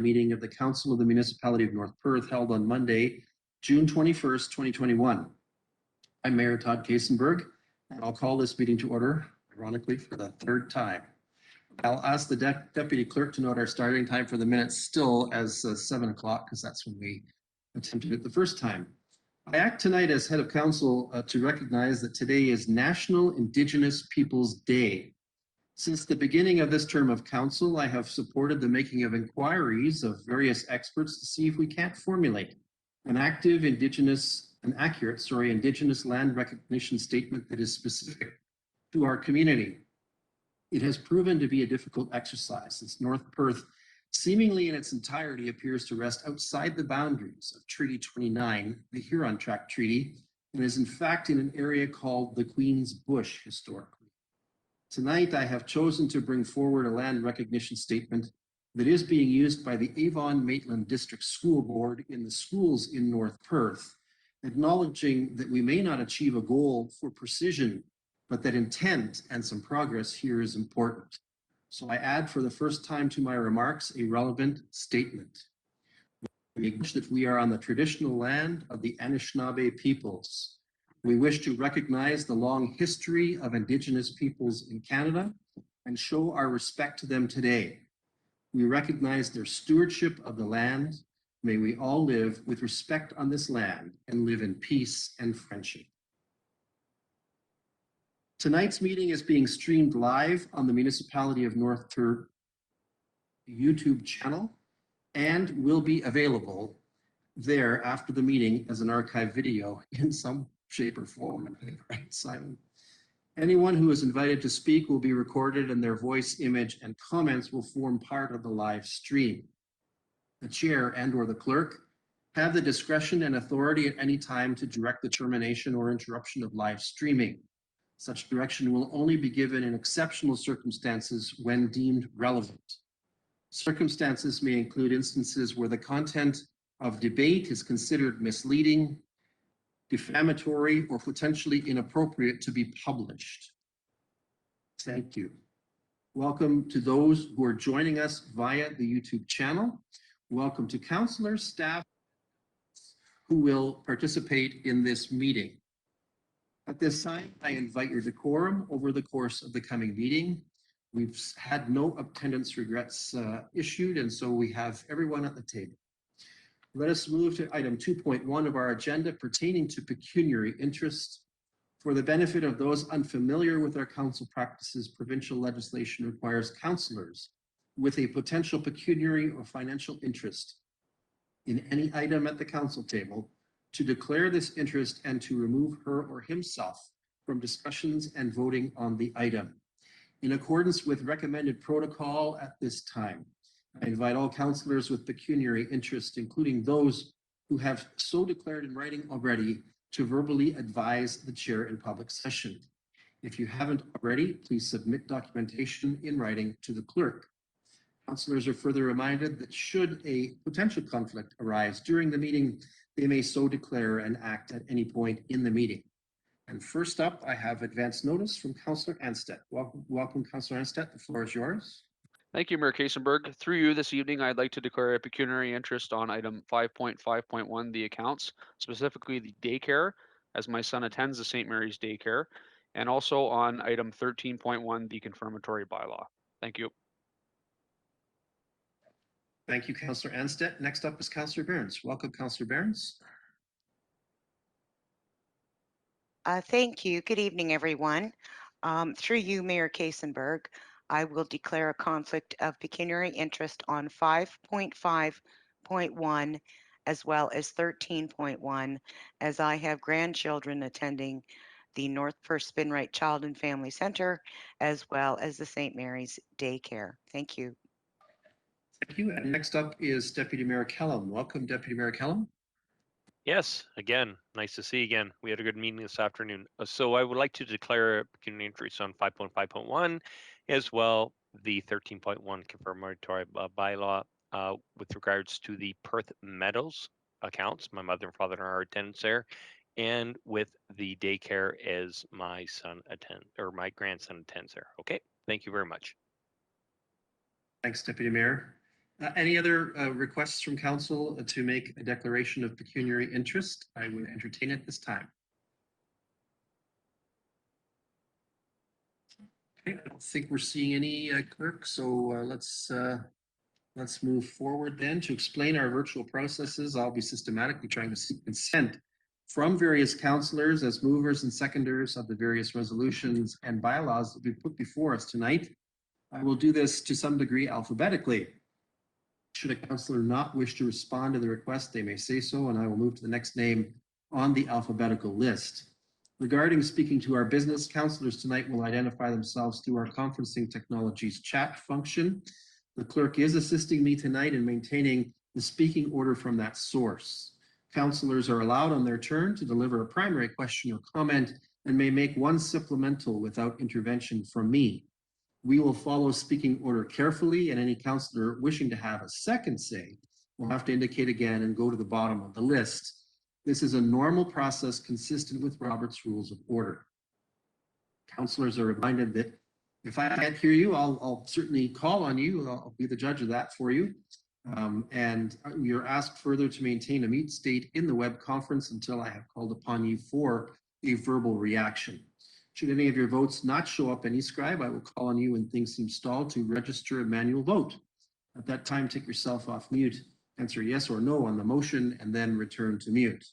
meeting of the Council of the Municipality of North Perth held on Monday, June 21st, 2021. I'm Mayor Todd Kasenberg, and I'll call this meeting to order, ironically, for the third time. I'll ask the Deputy Clerk to note our starting time for the minutes still as 7 o'clock, because that's when we attempted it the first time. I act tonight as Head of Council to recognize that today is National Indigenous Peoples Day. Since the beginning of this term of council, I have supported the making of inquiries of various experts to see if we can't formulate an accurate Indigenous land recognition statement that is specific to our community. It has proven to be a difficult exercise since North Perth seemingly in its entirety appears to rest outside the boundaries of Treaty 29, the Huron Tract Treaty, and is in fact in an area called the Queen's Bush historically. Tonight, I have chosen to bring forward a land recognition statement that is being used by the Avon-Maitland District School Board in the schools in North Perth, acknowledging that we may not achieve a goal for precision, but that intent and some progress here is important. So I add for the first time to my remarks a relevant statement. We acknowledge that we are on the traditional land of the Anishinaabe peoples. We wish to recognize the long history of Indigenous peoples in Canada and show our respect to them today. We recognize their stewardship of the land. May we all live with respect on this land and live in peace and friendship. Tonight's meeting is being streamed live on the Municipality of North Perth YouTube channel and will be available there after the meeting as an archive video in some shape or form. Right, Simon? Anyone who is invited to speak will be recorded and their voice, image, and comments will form part of the live stream. The chair and/or the clerk have the discretion and authority at any time to direct the termination or interruption of live streaming. Such direction will only be given in exceptional circumstances when deemed relevant. Circumstances may include instances where the content of debate is considered misleading, defamatory, or potentially inappropriate to be published. Thank you. Welcome to those who are joining us via the YouTube channel. Welcome to councillors, staff who will participate in this meeting. At this time, I invite your decorum over the course of the coming meeting. We've had no attendance regrets issued, and so we have everyone at the table. Let us move to item 2.1 of our agenda pertaining to pecuniary interest. For the benefit of those unfamiliar with our council practices, provincial legislation requires councillors with a potential pecuniary or financial interest in any item at the council table to declare this interest and to remove her or himself from discussions and voting on the item. In accordance with recommended protocol at this time, I invite all councillors with pecuniary interest, including those who have so declared in writing already, to verbally advise the chair in public session. If you haven't already, please submit documentation in writing to the clerk. Councillors are further reminded that should a potential conflict arise during the meeting, they may so declare and act at any point in the meeting. And first up, I have advance notice from Councillor Anstead. Welcome, Councillor Anstead. The floor is yours. Thank you, Mayor Kasenberg. Through you this evening, I'd like to declare a pecuniary interest on item 5.5.1, the accounts, specifically the daycare, as my son attends the St. Mary's daycare, and also on item 13.1, the confirmatory bylaw. Thank you. Thank you, Councillor Anstead. Next up is Councillor Burns. Welcome, Councillor Burns. Thank you. Good evening, everyone. Through you, Mayor Kasenberg, I will declare a conflict of pecuniary interest on 5.5.1 as well as 13.1, as I have grandchildren attending the North Perth Spinrite Child and Family Center, as well as the St. Mary's Daycare. Thank you. Thank you. And next up is Deputy Mayor Kellum. Welcome, Deputy Mayor Kellum. Yes, again, nice to see you again. We had a good meeting this afternoon. So I would like to declare a pecuniary interest on 5.5.1 as well the 13.1 confirmatory bylaw with regards to the Perth Meadows accounts. My mother and father are attendants there, and with the daycare as my son attends or my grandson attends there. Okay, thank you very much. Thanks, Deputy Mayor. Any other requests from council to make a declaration of pecuniary interest? I would entertain it this time. Okay, I don't think we're seeing any clerk, so let's move forward then. To explain our virtual processes, I'll be systematically trying to seek consent from various councillors as movers and seconders of the various resolutions and bylaws that we put before us tonight. I will do this to some degree alphabetically. Should a councillor not wish to respond to the request, they may say so, and I will move to the next name on the alphabetical list. Regarding speaking to our business, councillors tonight will identify themselves through our conferencing technologies chat function. The clerk is assisting me tonight in maintaining the speaking order from that source. Councillors are allowed on their turn to deliver a primary question or comment and may make one supplemental without intervention from me. We will follow speaking order carefully, and any councillor wishing to have a second say will have to indicate again and go to the bottom of the list. This is a normal process consistent with Robert's Rules of Order. Councillors are reminded that if I can't hear you, I'll certainly call on you. I'll be the judge of that for you. And you're asked further to maintain a mute state in the web conference until I have called upon you for a verbal reaction. Should any of your votes not show up in eScribe, I will call on you when things seem stalled to register a manual vote. At that time, take yourself off mute, answer yes or no on the motion, and then return to mute.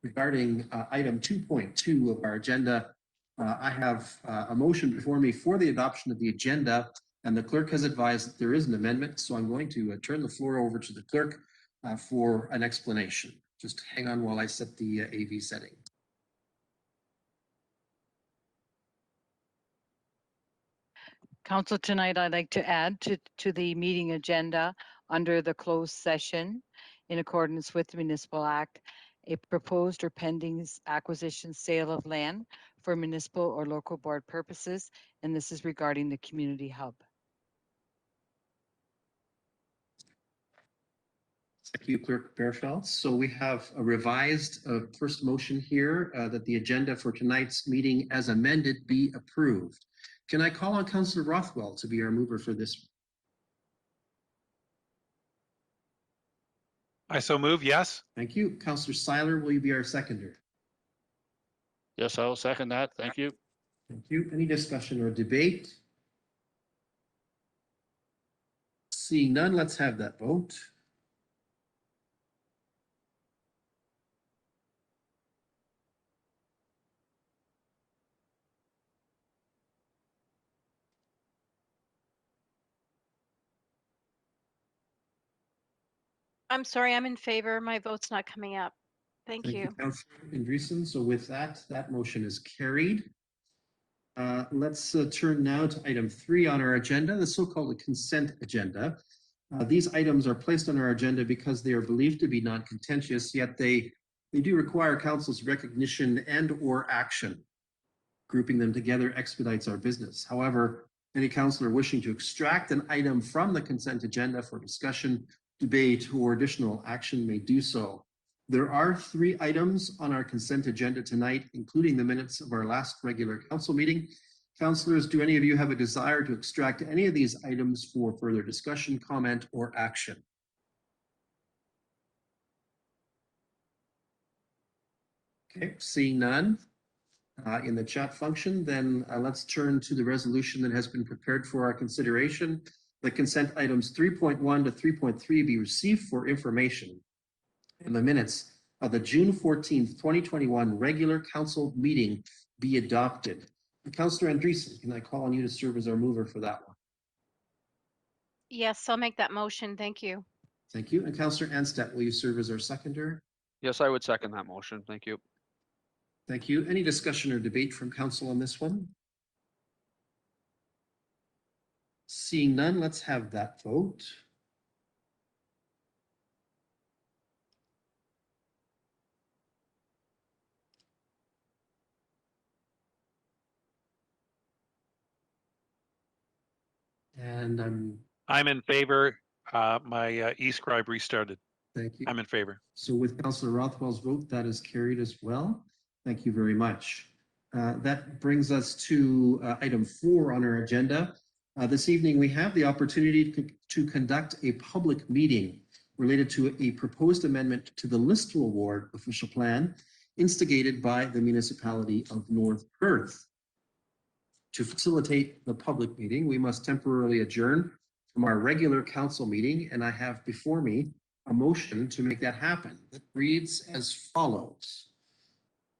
Regarding item 2.2 of our agenda, I have a motion before me for the adoption of the agenda, and the clerk has advised that there is an amendment, so I'm going to turn the floor over to the clerk for an explanation. Just hang on while I set the AV setting. Council, tonight I'd like to add to the meeting agenda under the closed session in accordance with the Municipal Act, a proposed or pending acquisition sale of land for municipal or local board purposes, and this is regarding the community hub. Thank you, Clerk Bearfeld. So we have a revised first motion here that the agenda for tonight's meeting as amended be approved. Can I call on Councillor Rothwell to be our mover for this? I so move, yes. Thank you. Councillor Seiler, will you be our seconder? Yes, I will second that. Thank you. Thank you. Any discussion or debate? Seeing none, let's have that vote. I'm sorry, I'm in favor. My vote's not coming up. Thank you. Councillor Andreessen. So with that, that motion is carried. Let's turn now to item 3 on our agenda, the so-called consent agenda. These items are placed on our agenda because they are believed to be non-contentious, yet they do require council's recognition and or action. Grouping them together expedites our business. However, any councillor wishing to extract an item from the consent agenda for discussion, debate, or additional action may do so. There are 3 items on our consent agenda tonight, including the minutes of our last regular council meeting. Councillors, do any of you have a desire to extract any of these items for further discussion, comment, or action? Okay, seeing none in the chat function, then let's turn to the resolution that has been prepared for our consideration. The consent items 3.1 to 3.3 be received for information. And the minutes of the June 14th, 2021 regular council meeting be adopted. Councillor Andreessen, can I call on you to serve as our mover for that one? Yes, I'll make that motion. Thank you. Thank you. And Councillor Anstett, will you serve as our seconder? Yes, I would second that motion. Thank you. Thank you. Any discussion or debate from council on this one? Seeing none, let's have that vote. And I'm in favor. My eScribe restarted. thank you. I'm in favor. So with Councillor Rothwell's vote, that is carried as well. Thank you very much. That brings us to item 4 on our agenda. This evening, we have the opportunity to conduct a public meeting related to a proposed amendment to the Listowel Ward official plan instigated by the municipality of North Perth. To facilitate the public meeting, we must temporarily adjourn from our regular council meeting, and I have before me a motion to make that happen. It reads as follows.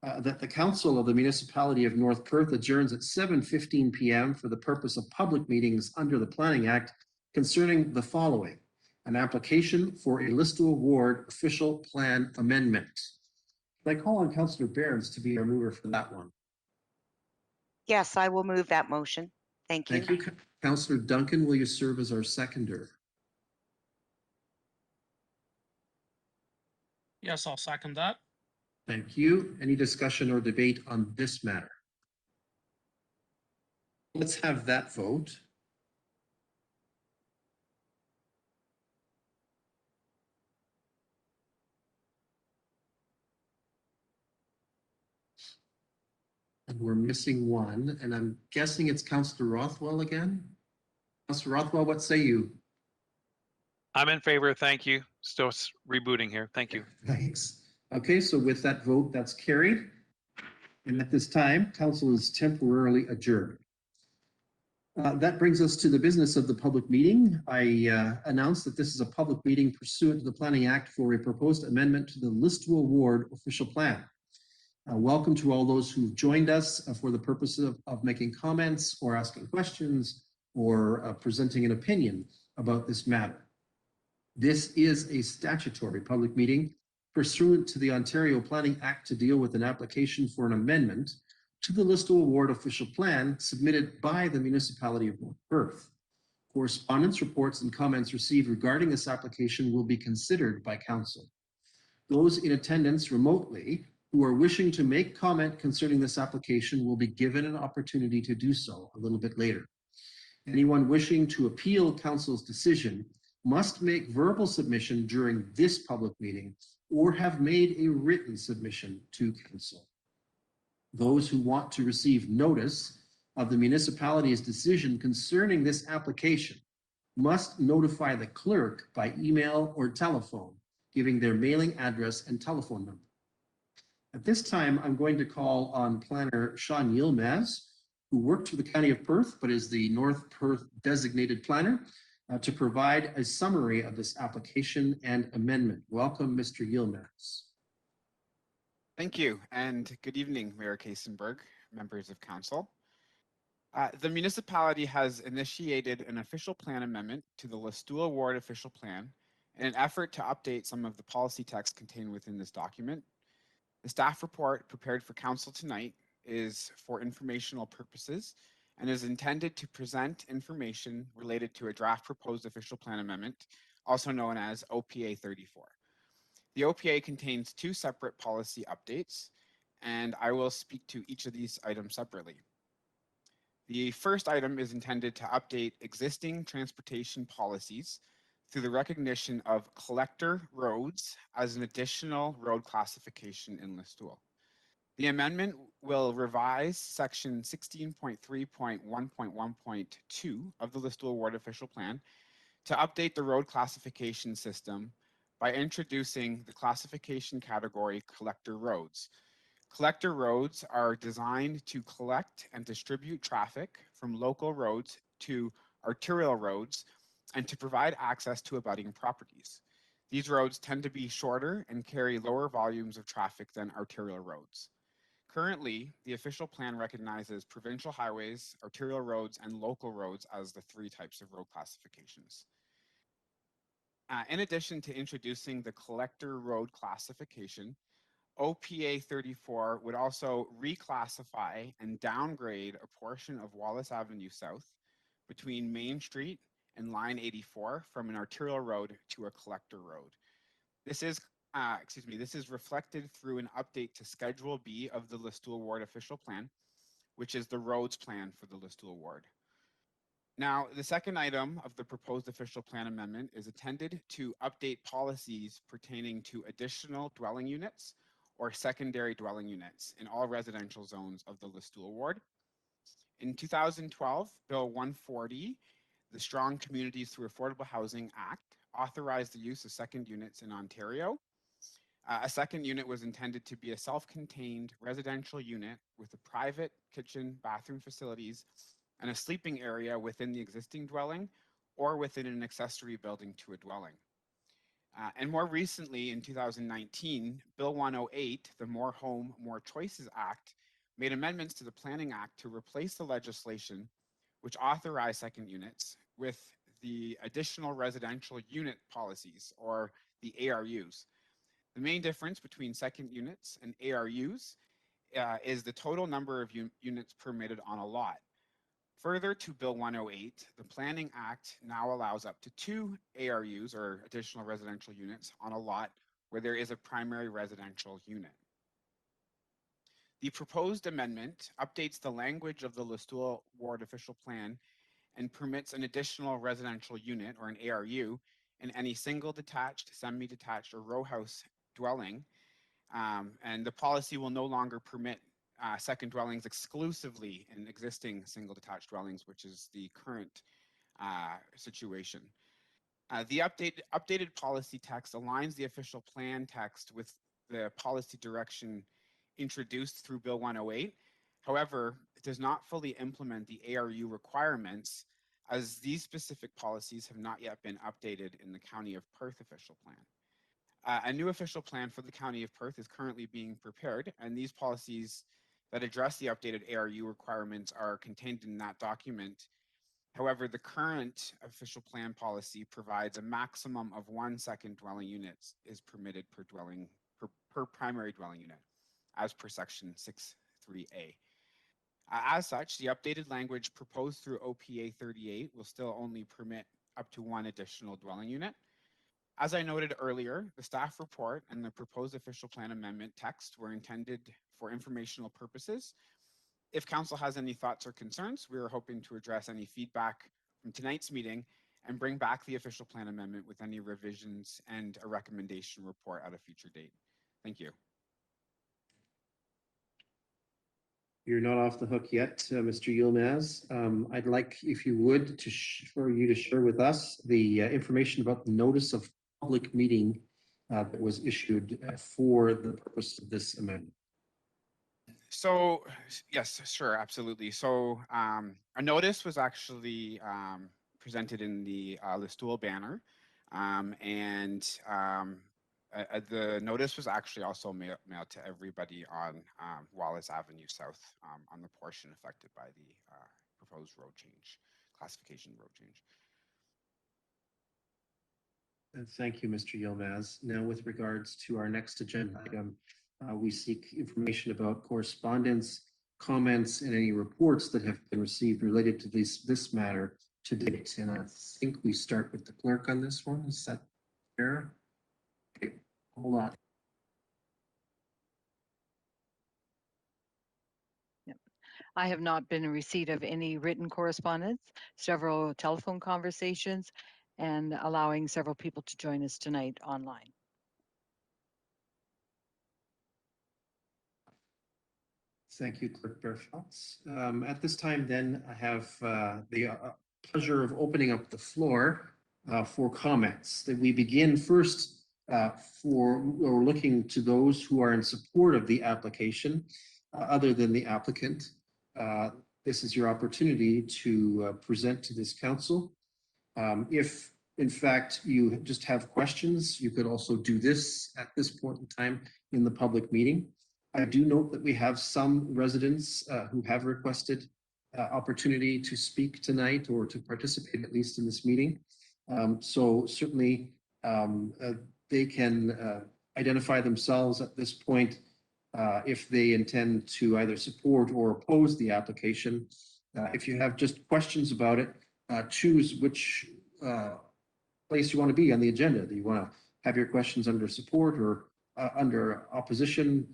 That the council of the municipality of North Perth adjourns at 7:15 p.m. for the purpose of public meetings under the Planning Act concerning the following: an application for a Listowel Ward official plan amendment. I call on Councillor Behrens to be our mover for that one. Yes, I will move that motion. Thank you. Thank you. Councillor Duncan, will you serve as our seconder? Yes, I'll second that. Thank you. Any discussion or debate on this matter? Let's have that vote. And we're missing one, and I'm guessing it's Councillor Rothwell again. Councillor Rothwell, what say you? I'm in favor. Thank you. Still rebooting here. Thank you. Thanks. Okay, so with that vote, that's carried. And at this time, council is temporarily adjourned. That brings us to the business of the public meeting. I announce that this is a public meeting pursuant to the Planning Act for a proposed amendment to the Listowel Ward official plan. Welcome to all those who've joined us for the purpose of making comments or asking questions or presenting an opinion about this matter. This is a statutory public meeting pursuant to the Ontario Planning Act to deal with an application for an amendment to the Listowel Ward official plan submitted by the municipality of North Perth. Correspondence, reports, and comments received regarding this application will be considered by council. Those in attendance remotely who are wishing to make comment concerning this application will be given an opportunity to do so a little bit later. Anyone wishing to appeal council's decision must make verbal submission during this public meeting or have made a written submission to council. Those who want to receive notice of the municipality's decision concerning this application must notify the clerk by email or telephone, giving their mailing address and telephone number. At this time, I'm going to call on Planner Sean Yilmaz, who worked for the County of Perth, but is the North Perth designated planner, to provide a summary of this application and amendment. Welcome, Mr. Yilmaz. Thank you, and good evening, Mayor Kaysenberg, members of council. The municipality has initiated an official plan amendment to the Listowel Ward official plan in an effort to update some of the policy text contained within this document. The staff report prepared for council tonight is for informational purposes and is intended to present information related to a draft proposed official plan amendment, also known as OPA 34. The OPA contains two separate policy updates, and I will speak to each of these items separately. The first item is intended to update existing transportation policies through the recognition of collector roads as an additional road classification in Listowel. The amendment will revise section 16.3.1.1.2 of the Listowel Ward official plan to update the road classification system by introducing the classification category collector roads. Collector roads are designed to collect and distribute traffic from local roads to arterial roads and to provide access to abutting properties. These roads tend to be shorter and carry lower volumes of traffic than arterial roads. Currently, the official plan recognizes provincial highways, arterial roads, and local roads as the three types of road classifications. In addition to introducing the collector road classification, OPA 34 would also reclassify and downgrade a portion of Wallace Avenue South between Main Street and Line 84 from an arterial road to a collector road. This is reflected through an update to Schedule B of the Listowel Ward official plan, which is the roads plan for the Listowel Ward. Now, the second item of the proposed official plan amendment is intended to update policies pertaining to additional dwelling units or secondary dwelling units in all residential zones of the Listowel Ward. In 2012, Bill 140, the Strong Communities Through Affordable Housing Act, authorized the use of second units in Ontario. A second unit was intended to be a self-contained residential unit with a private kitchen, bathroom facilities, and a sleeping area within the existing dwelling or within an accessory building to a dwelling. And more recently, in 2019, Bill 108, the More Home, More Choices Act, made amendments to the Planning Act to replace the legislation which authorized second units with the additional residential unit policies, or the ARUs. The main difference between second units and ARUs is the total number of units permitted on a lot. Further to Bill 108, the Planning Act now allows up to 2 ARUs, or additional residential units, on a lot where there is a primary residential unit. The proposed amendment updates the language of the Listowel Ward Official Plan and permits an additional residential unit, or an ARU, in any single detached, semi-detached, or row house dwelling. And the policy will no longer permit second dwellings exclusively in existing single detached dwellings, which is the current situation. The updated policy text aligns the official plan text with the policy direction introduced through Bill 108. However, it does not fully implement the ARU requirements, as these specific policies have not yet been updated in the County of Perth official plan. A new official plan for the County of Perth is currently being prepared, and these policies that address the updated ARU requirements are contained in that document. However, the current official plan policy provides a maximum of 1 second dwelling unit is permitted per dwelling per primary dwelling unit, as per section 6.3a. As such, the updated language proposed through OPA 38 will still only permit up to 1 additional dwelling unit. As I noted earlier, the staff report and the proposed official plan amendment text were intended for informational purposes. If council has any thoughts or concerns, we are hoping to address any feedback from tonight's meeting and bring back the official plan amendment with any revisions and a recommendation report at a future date. Thank you. You're not off the hook yet, Mr. Yilmaz. I'd like, if you would, for you to share with us the information about the notice of public meeting that was issued for the purpose of this amendment. So, yes, sure, absolutely. So a notice was actually presented in the Listowel banner, and the notice was actually also mailed to everybody on Wallace Avenue South, on the portion affected by the proposed road change, classification road change. Thank you, Mr. Yilmaz. Now, with regards to our next agenda item, we seek information about correspondence, comments, and any reports that have been received related to this matter to date. And I think we start with the clerk on this one. Is that fair? Okay, hold on. I have not been in receipt of any written correspondence, several telephone conversations, and allowing several people to join us tonight online. Thank you, Clerk Berfels. At this time, then, I have the pleasure of opening up the floor for comments. That we begin first or looking to those who are in support of the application, other than the applicant. This is your opportunity to present to this council. If, in fact, you just have questions, you could also do this at this point in time in the public meeting. I do note that we have some residents who have requested opportunity to speak tonight or to participate at least in this meeting. So certainly they can identify themselves at this point if they intend to either support or oppose the application. If you have just questions about it, choose which place you want to be on the agenda. Do you want to have your questions under support or under opposition?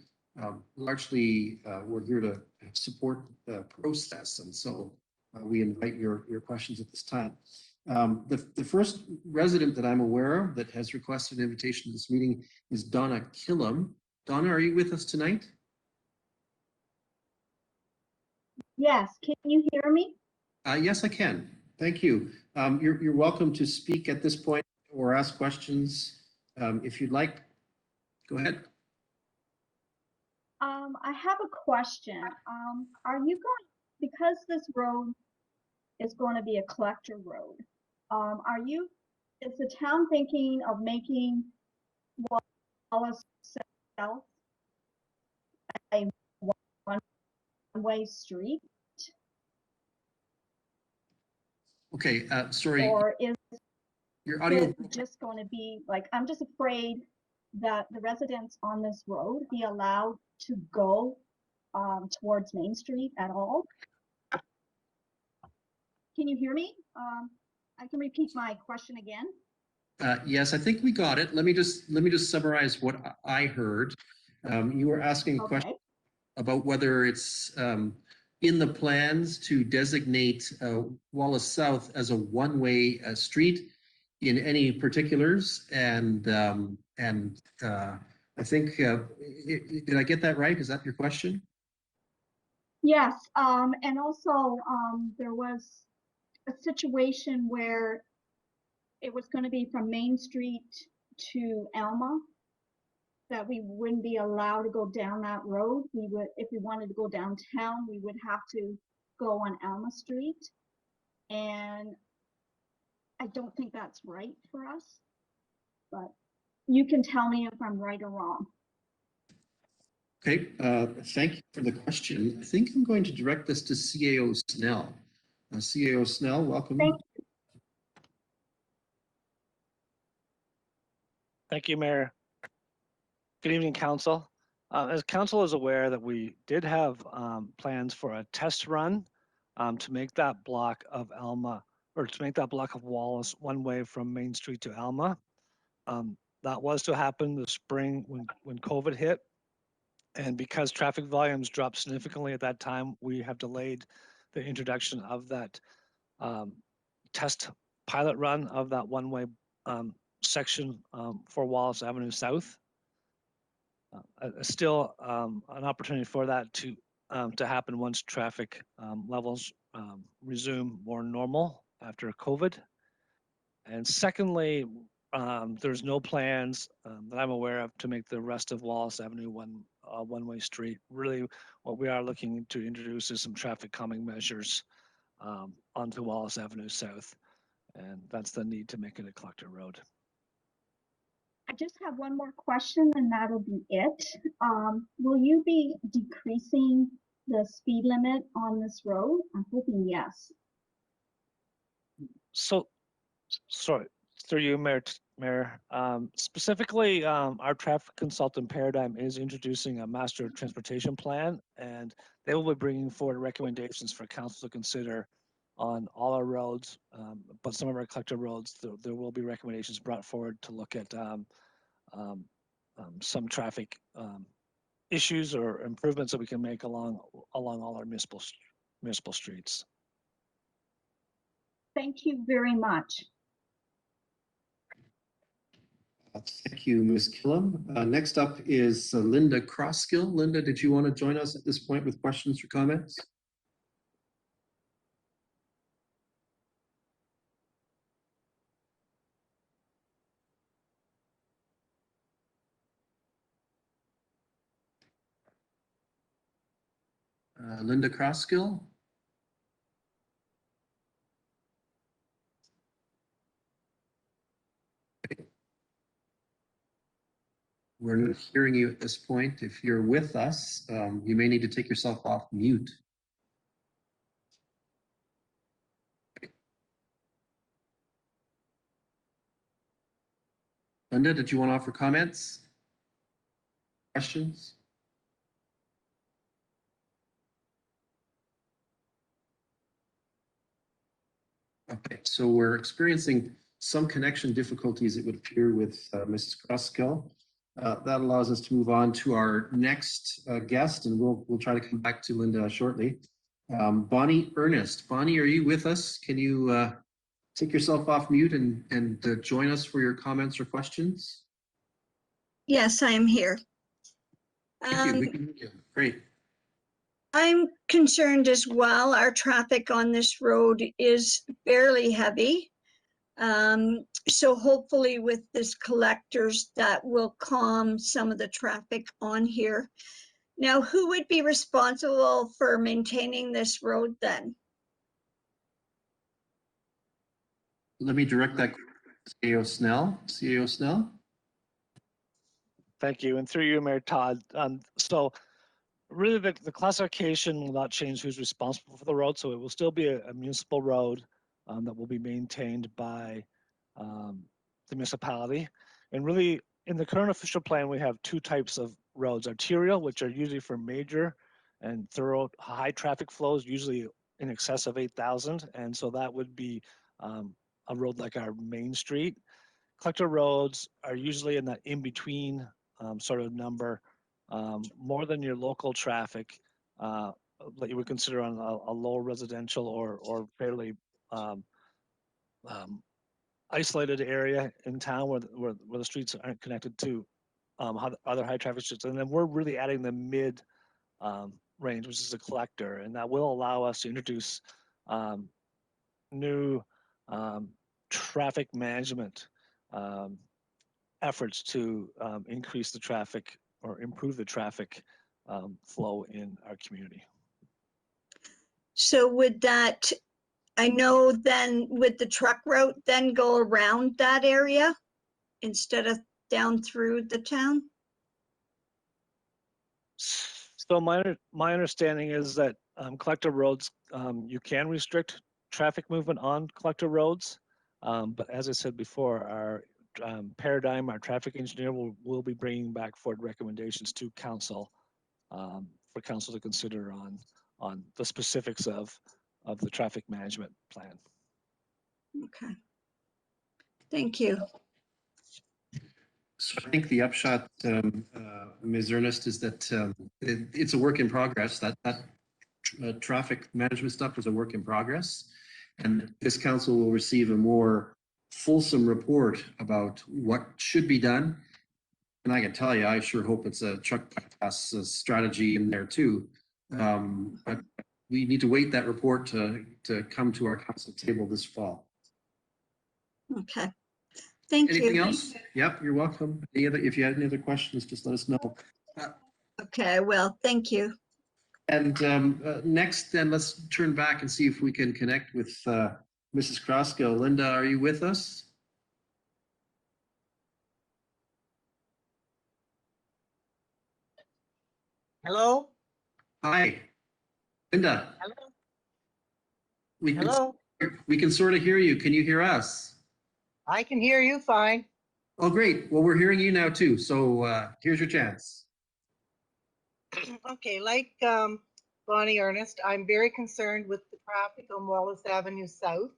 Largely, we're here to support the process, and so we invite your questions at this time. The first resident that I'm aware of that has requested an invitation to this meeting is Donna Killam. Donna, are you with us tonight? Yes, can you hear me? Yes, I can. Thank you. You're welcome to speak at this point or ask questions if you'd like. Go ahead. I have a question. Are you going, because this road is going to be a collector road, is the town thinking of making Wallace South a one-way street? Okay, sorry, Or is your audio. it just going to be like, I'm just afraid that the residents on this road be allowed to go towards Main Street at all? Can you hear me? I can repeat my question again. Yes, I think we got it. Let me just summarize what I heard. You were asking a question about whether it's in the plans to designate Wallace South as a one-way street in any particulars, and I think did I get that right? Is that your question? Yes, and also there was a situation where it was going to be from Main Street to Alma, that we wouldn't be allowed to go down that road. We would, if we wanted to go downtown, we would have to go on Alma Street. And I don't think that's right for us, but you can tell me if I'm right or wrong. Okay, thank you for the question. I think I'm going to direct this to CAO Snell. CAO Snell, welcome. Thank you, Mayor. Good evening, Council. As Council is aware that we did have plans for a test run to make that block of Alma, or to make that block of Wallace one way from Main Street to Alma. That was to happen this spring when COVID hit. And because traffic volumes dropped significantly at that time, we have delayed the introduction of that test pilot run of that one-way section for Wallace Avenue South. Still an opportunity for that to happen once traffic levels resume more normal after COVID. And secondly, there's no plans that I'm aware of to make the rest of Wallace Avenue one-way street. Really, what we are looking to introduce is some traffic calming measures onto Wallace Avenue South, and that's the need to make it a collector road. I just have one more question and that'll be it. Will you be decreasing the speed limit on this road? I'm hoping yes. So, sorry, through you, Mayor. Specifically, our traffic consultant Paradigm is introducing a master transportation plan, and they will be bringing forward recommendations for council to consider on all our roads, but some of our collector roads, there will be recommendations brought forward to look at some traffic issues or improvements that we can make along all our municipal streets. Thank you very much. Thank you, Ms. Killam. Next up is Linda Crossgill. Linda, did you want to join us at this point with questions or comments? Linda Crossgill? We're not hearing you at this point. If you're with us, you may need to take yourself off mute. Linda, did you want to offer comments? Questions? Okay, so we're experiencing some connection difficulties, it would appear, with Mrs. Crossgill. That allows us to move on to our next guest, and we'll try to come back to Linda shortly. Bonnie Ernest. Bonnie, are you with us? Can you take yourself off mute and join us for your comments or questions? Yes, I am here. Thank you. We can hear you. Great. I'm concerned as well. Our traffic on this road is fairly heavy. So hopefully with this collectors that will calm some of the traffic on here. Now, who would be responsible for maintaining this road then? Let me direct that to CAO Snell. CAO Snell? Thank you. And through you, Mayor Todd. So really the classification will not change who's responsible for the road. So it will still be a municipal road that will be maintained by the municipality. And really in the current official plan, we have two types of roads: arterial, which are usually for major and thorough high traffic flows, usually in excess of 8,000. And so that would be a road like our main street. Collector roads are usually in that in-between sort of number, more than your local traffic that you would consider on a low residential or fairly isolated area in town where the streets aren't connected to other high traffic streets. And then we're really adding the mid range, which is a collector, and that will allow us to introduce new traffic management efforts to increase the traffic or improve the traffic flow in our community. So would that, I know then would the truck route then go around that area instead of down through the town? So my understanding is that collector roads, you can restrict traffic movement on collector roads. But as I said before, our paradigm, our traffic engineer will be bringing back forward recommendations to council for council to consider on the specifics of the traffic management plan. Okay. Thank you. So I think the upshot, Ms. Ernest, is that it's a work in progress. That traffic management stuff is a work in progress. And this council will receive a more fulsome report about what should be done. And I can tell you, I sure hope it's a truck bypass strategy in there too. But we need to wait that report to come to our council table this fall. Okay. Thank you. Anything else? Yep, you're welcome. If you had any other questions, just let us know. Okay, I will. Thank you. And next, then let's turn back and see if we can connect with Mrs. Crossgill. Linda, are you with us? Hello? Hi, Linda. Hello? We can sort of hear you. Can you hear us? I can hear you fine. Oh, great. Well, we're hearing you now too. So here's your chance. Okay, like Bonnie Ernest, I'm very concerned with the traffic on Wallace Avenue South.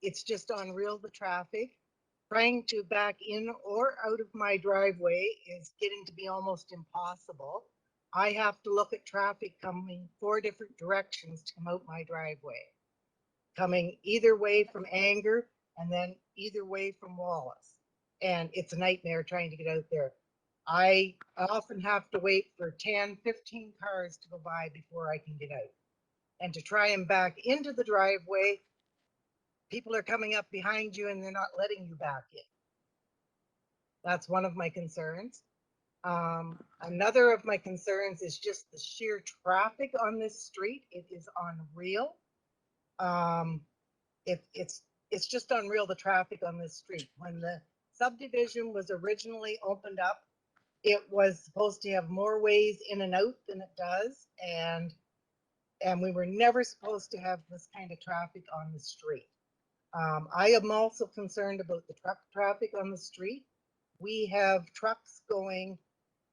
It's just unreal, the traffic. Trying to back in or out of my driveway is getting to be almost impossible. I have to look at traffic coming 4 different directions to come out my driveway. Coming either way from Anger and then either way from Wallace. And it's a nightmare trying to get out there. I often have to wait for 10, 15 cars to go by before I can get out. And to try and back into the driveway, people are coming up behind you and they're not letting you back in. That's one of my concerns. Another of my concerns is just the sheer traffic on this street. It is unreal. It's just unreal, the traffic on this street. When the subdivision was originally opened up, it was supposed to have more ways in and out than it does, and we were never supposed to have this kind of traffic on the street. I am also concerned about the truck traffic on the street. We have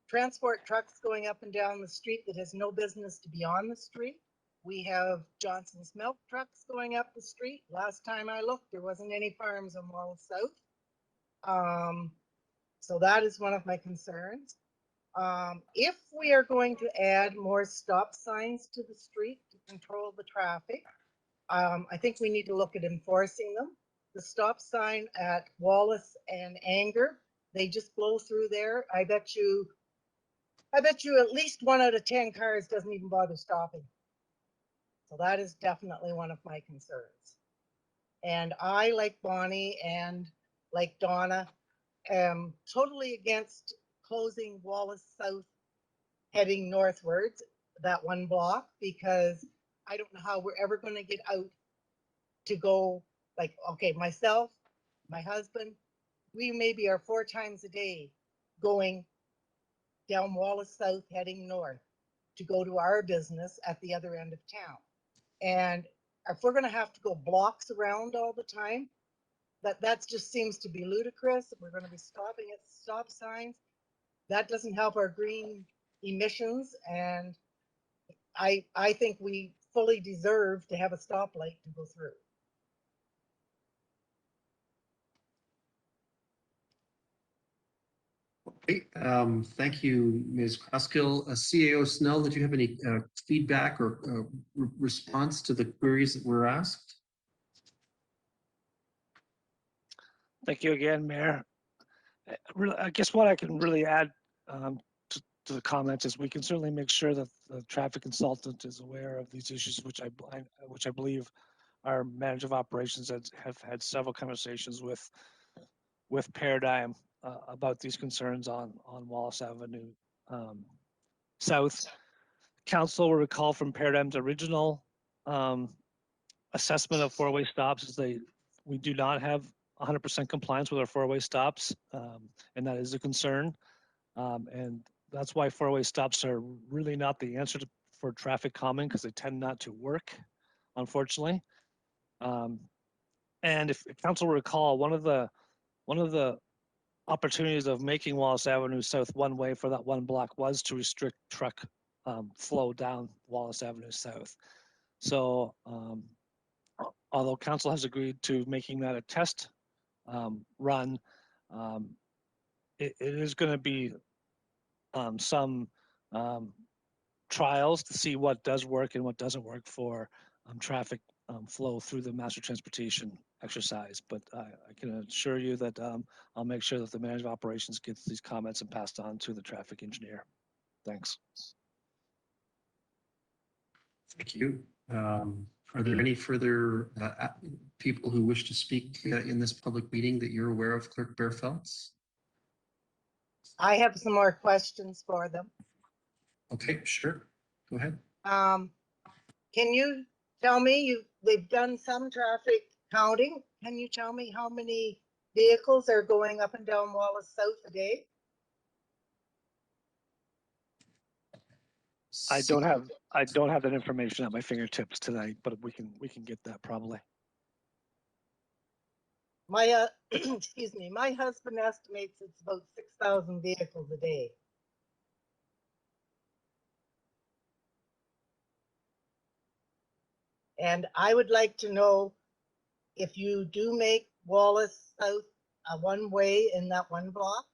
transport trucks going up and down the street that has no business to be on the street. We have Johnson's milk trucks going up the street. Last time I looked, there wasn't any farms on Wallace South. So that is one of my concerns. If we are going to add more stop signs to the street to control the traffic, I think we need to look at enforcing them. The stop sign at Wallace and Anger, they just blow through there. I bet you I bet you at least 1 out of 10 cars doesn't even bother stopping. So that is definitely one of my concerns. And I, like Bonnie and like Donna, am totally against closing Wallace South heading northwards, that 1 block, because I don't know how we're ever going to get out to go, like, okay, myself, my husband, we maybe are 4 times a day going down Wallace South heading north to go to our business at the other end of town. And if we're going to have to go blocks around all the time, that just seems to be ludicrous. We're going to be stopping at stop signs. That doesn't help our green emissions. And I think we fully deserve to have a stoplight to go through. Okay, thank you, Ms. Crossgill. CAO Snell, did you have any feedback or response to the queries that were asked? Thank you again, Mayor. I guess what I can really add to the comments is we can certainly make sure that the traffic consultant is aware of these issues, which I believe our manager of operations have had several conversations with Paradigm about these concerns on Wallace Avenue South. Council will recall from Paradigm's original assessment of 4-way stops is we do not have 100% compliance with our 4-way stops, and that is a concern. And that's why 4-way stops are really not the answer for traffic calming, because they tend not to work, unfortunately. And if council will recall, one of the opportunities of making Wallace Avenue South 1-way for that 1 block was to restrict truck flow down Wallace Avenue South. So although council has agreed to making that a test run, it is going to be some trials to see what does work and what doesn't work for traffic flow through the master transportation exercise. But I can assure you that I'll make sure that the manager of operations gets these comments and passed on to the traffic engineer. Thanks. Thank you. Are there any further people who wish to speak in this public meeting that you're aware of, Clerk Bearfelds? I have some more questions for them. Okay, sure. Go ahead. Can you tell me, they've done some traffic counting. Can you tell me how many vehicles are going up and down Wallace South a day? I don't have that information at my fingertips tonight, but we can get that probably. My excuse me, my husband estimates it's about 6,000 vehicles a day. And I would like to know, if you do make Wallace South a 1-way in that 1 block,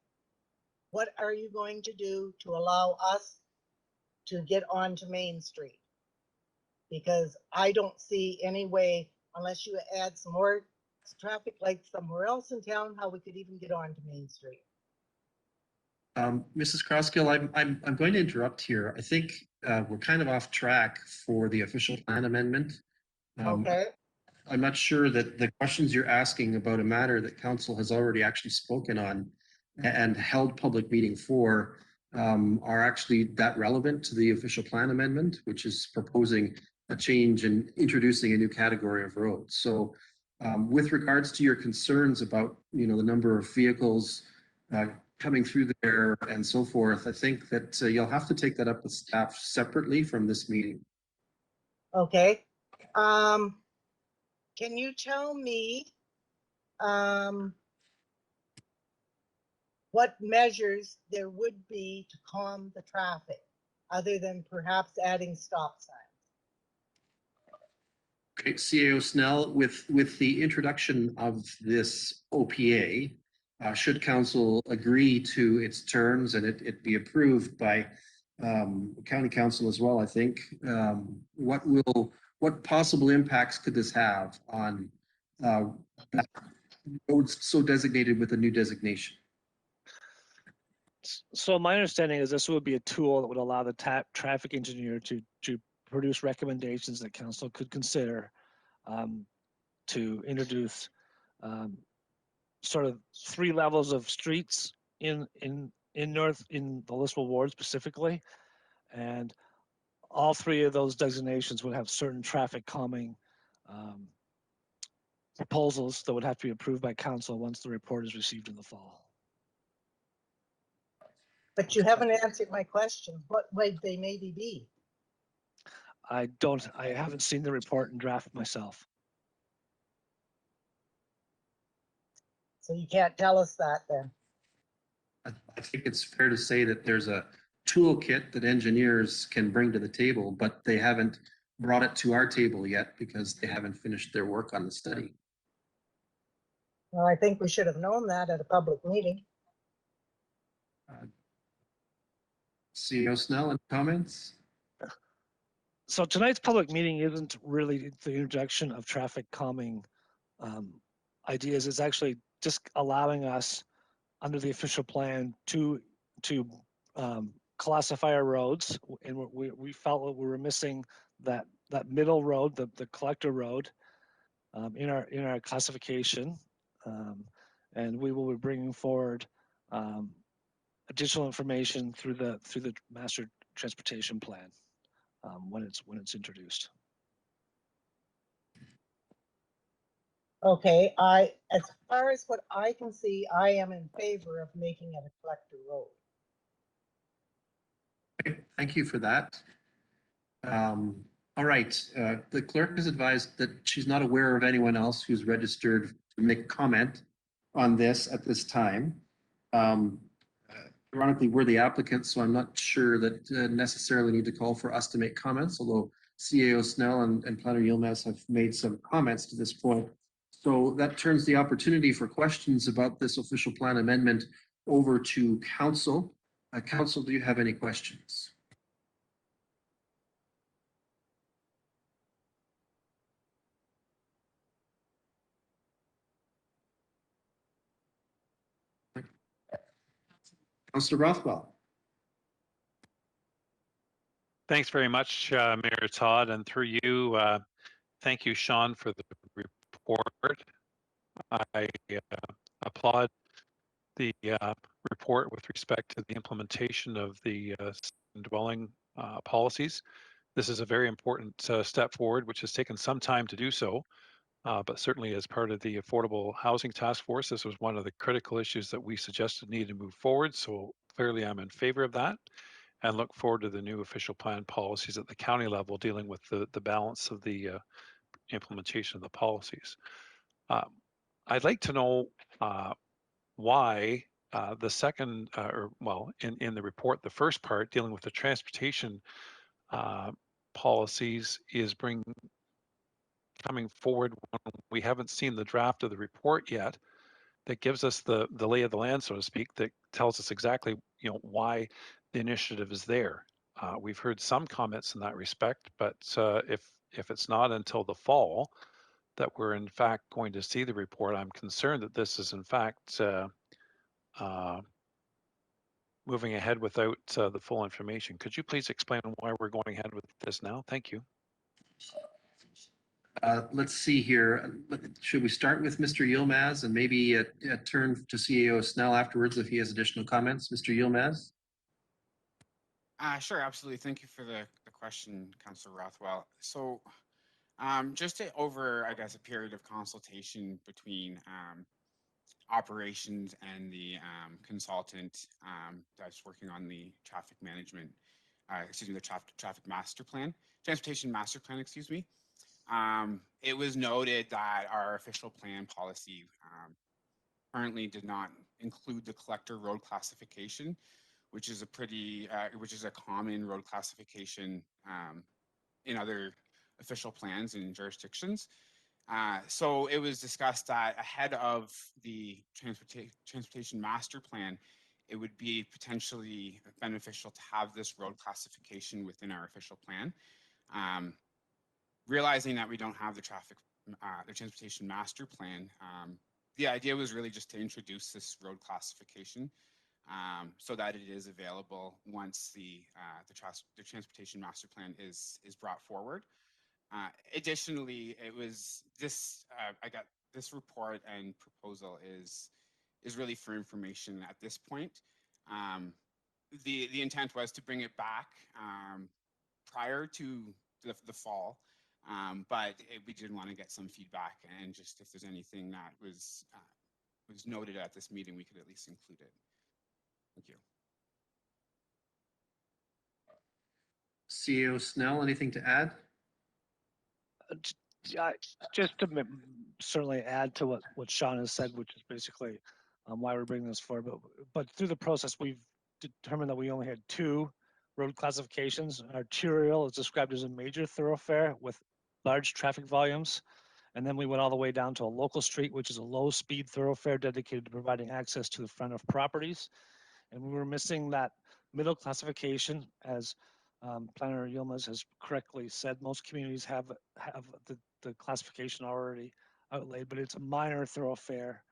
what are you going to do to allow us to get onto Main Street? Because I don't see any way, unless you add some more traffic lights somewhere else in town, how we could even get onto Main Street. Mrs. Crossgill, I'm going to interrupt here. I think we're kind of off track for the official plan amendment. Okay. I'm not sure that the questions you're asking about a matter that council has already actually spoken on and held public meeting for are actually that relevant to the official plan amendment, which is proposing a change and introducing a new category of roads. So with regards to your concerns about, the number of vehicles coming through there and so forth, I think that you'll have to take that up with staff separately from this meeting. Okay. Can you tell me what measures there would be to calm the traffic, other than perhaps adding stop signs? Okay, CAO Snell, with the introduction of this OPA, should council agree to its terms and it be approved by county council as well, I think, what possible impacts could this have on roads so designated with a new designation? So my understanding is this would be a tool that would allow the traffic engineer to produce recommendations that council could consider to introduce sort of 3 levels of streets in the Listowel ward specifically, and all 3 of those designations would have certain traffic calming proposals that would have to be approved by council once the report is received in the fall. But you haven't answered my question. What would they maybe be? I haven't seen the report and draft myself. So you can't tell us that then. I think it's fair to say that there's a toolkit that engineers can bring to the table, but they haven't brought it to our table yet because they haven't finished their work on the study. Well, I think we should have known that at a public meeting. CEO Snell, any comments? So tonight's public meeting isn't really the introduction of traffic calming ideas. It's actually just allowing us under the official plan to classify our roads, and we felt that we were missing that middle road, the collector road, in our classification, and we will be bringing forward additional information through the master transportation plan when it's introduced. Okay, as far as what I can see, I am in favor of making it a collector road. Okay, thank you for that. All right, the clerk has advised that she's not aware of anyone else who's registered to make comment on this at this time. Ironically, we're the applicants, so I'm not sure that necessarily need to call for us to make comments, although CAO Snell and Planner Yilmaz have made some comments to this point. So that turns the opportunity for questions about this official plan amendment over to council. Council, do you have any questions? Councillor Rothwell. Thanks very much, Mayor Todd, and through you, thank you, Sean, for the report. I applaud the report with respect to the implementation of the dwelling policies. This is a very important step forward, which has taken some time to do so, but certainly as part of the Affordable Housing Task Force, this was one of the critical issues that we suggested needed to move forward. So clearly I'm in favor of that and look forward to the new official plan policies at the county level dealing with the balance of the implementation of the policies. I'd like to know why the second, in the report, the first part dealing with the transportation policies is coming forward when we haven't seen the draft of the report yet. That gives us the lay of the land, so to speak, that tells us exactly why the initiative is there. We've heard some comments in that respect, but if it's not until the fall that we're in fact going to see the report, I'm concerned that this is in fact moving ahead without the full information. Could you please explain why we're going ahead with this now? Thank you. Let's see here. Should we start with Mr. Yilmaz and maybe turn to CAO Snell afterwards if he has additional comments? Mr. Yilmaz? Sure, absolutely. Thank you for the question, Councillor Rothwell. So just over, I guess, a period of consultation between operations and the consultant that's working on the traffic management, the traffic master plan, transportation master plan, excuse me. It was noted that our official plan policy currently did not include the collector road classification, which is a common road classification in other official plans and jurisdictions. So it was discussed that ahead of the transportation master plan, it would be potentially beneficial to have this road classification within our official plan. Realizing that we don't have the transportation master plan, the idea was really just to introduce this road classification so that it is available once the transportation master plan is brought forward. Additionally, it was this, I got this report and proposal is really for information at this point. The intent was to bring it back prior to the fall, but we did want to get some feedback, and just if there's anything that was noted at this meeting, we could at least include it. Thank you. CEO Snell, anything to add? Yeah, just to certainly add to what Sean has said, which is basically why we're bringing this forward. But through the process, we've determined that we only had 2 road classifications. Arterial is described as a major thoroughfare with large traffic volumes. And then we went all the way down to a local street, which is a low-speed thoroughfare dedicated to providing access to the front of properties. And we were missing that middle classification, as Planner Yilmaz has correctly said. Most communities have the classification already outlaid, but it's a minor thoroughfare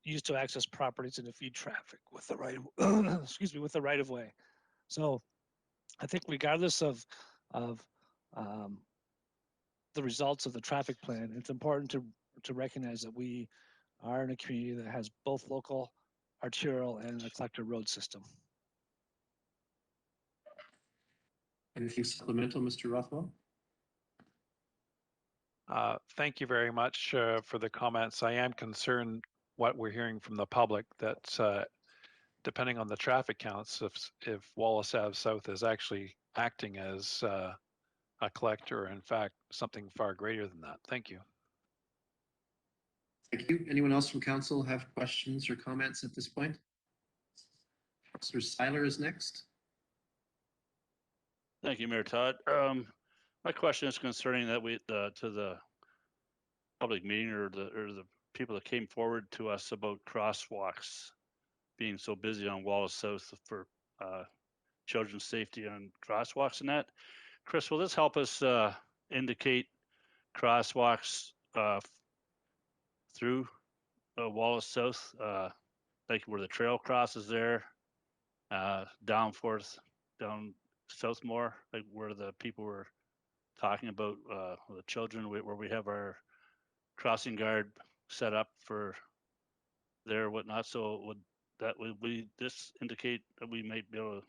used to access properties and to feed traffic with the right excuse me, with the right of way. So I think regardless of the results of the traffic plan, it's important to recognize that we are in a community that has both local, arterial, and a collector road system. Anything supplemental, Mr. Rothwell? Thank you very much for the comments. I am concerned what we're hearing from the public that depending on the traffic counts, if Wallace Ave South is actually acting as a collector, or in fact, something far greater than that. Thank you. Thank you. Anyone else from council have questions or comments at this point? Councillor Seiler is next. Thank you, Mayor Todd. My question is concerning that to the public meeting or the people that came forward to us about crosswalks being so busy on Wallace South for children's safety on crosswalks and that. Chris, will this help us indicate crosswalks through Wallace South, like where the trail crosses there, down Southmore, like where the people were talking about the children, where we have our crossing guard set up for there, whatnot. So would this indicate that we might be able to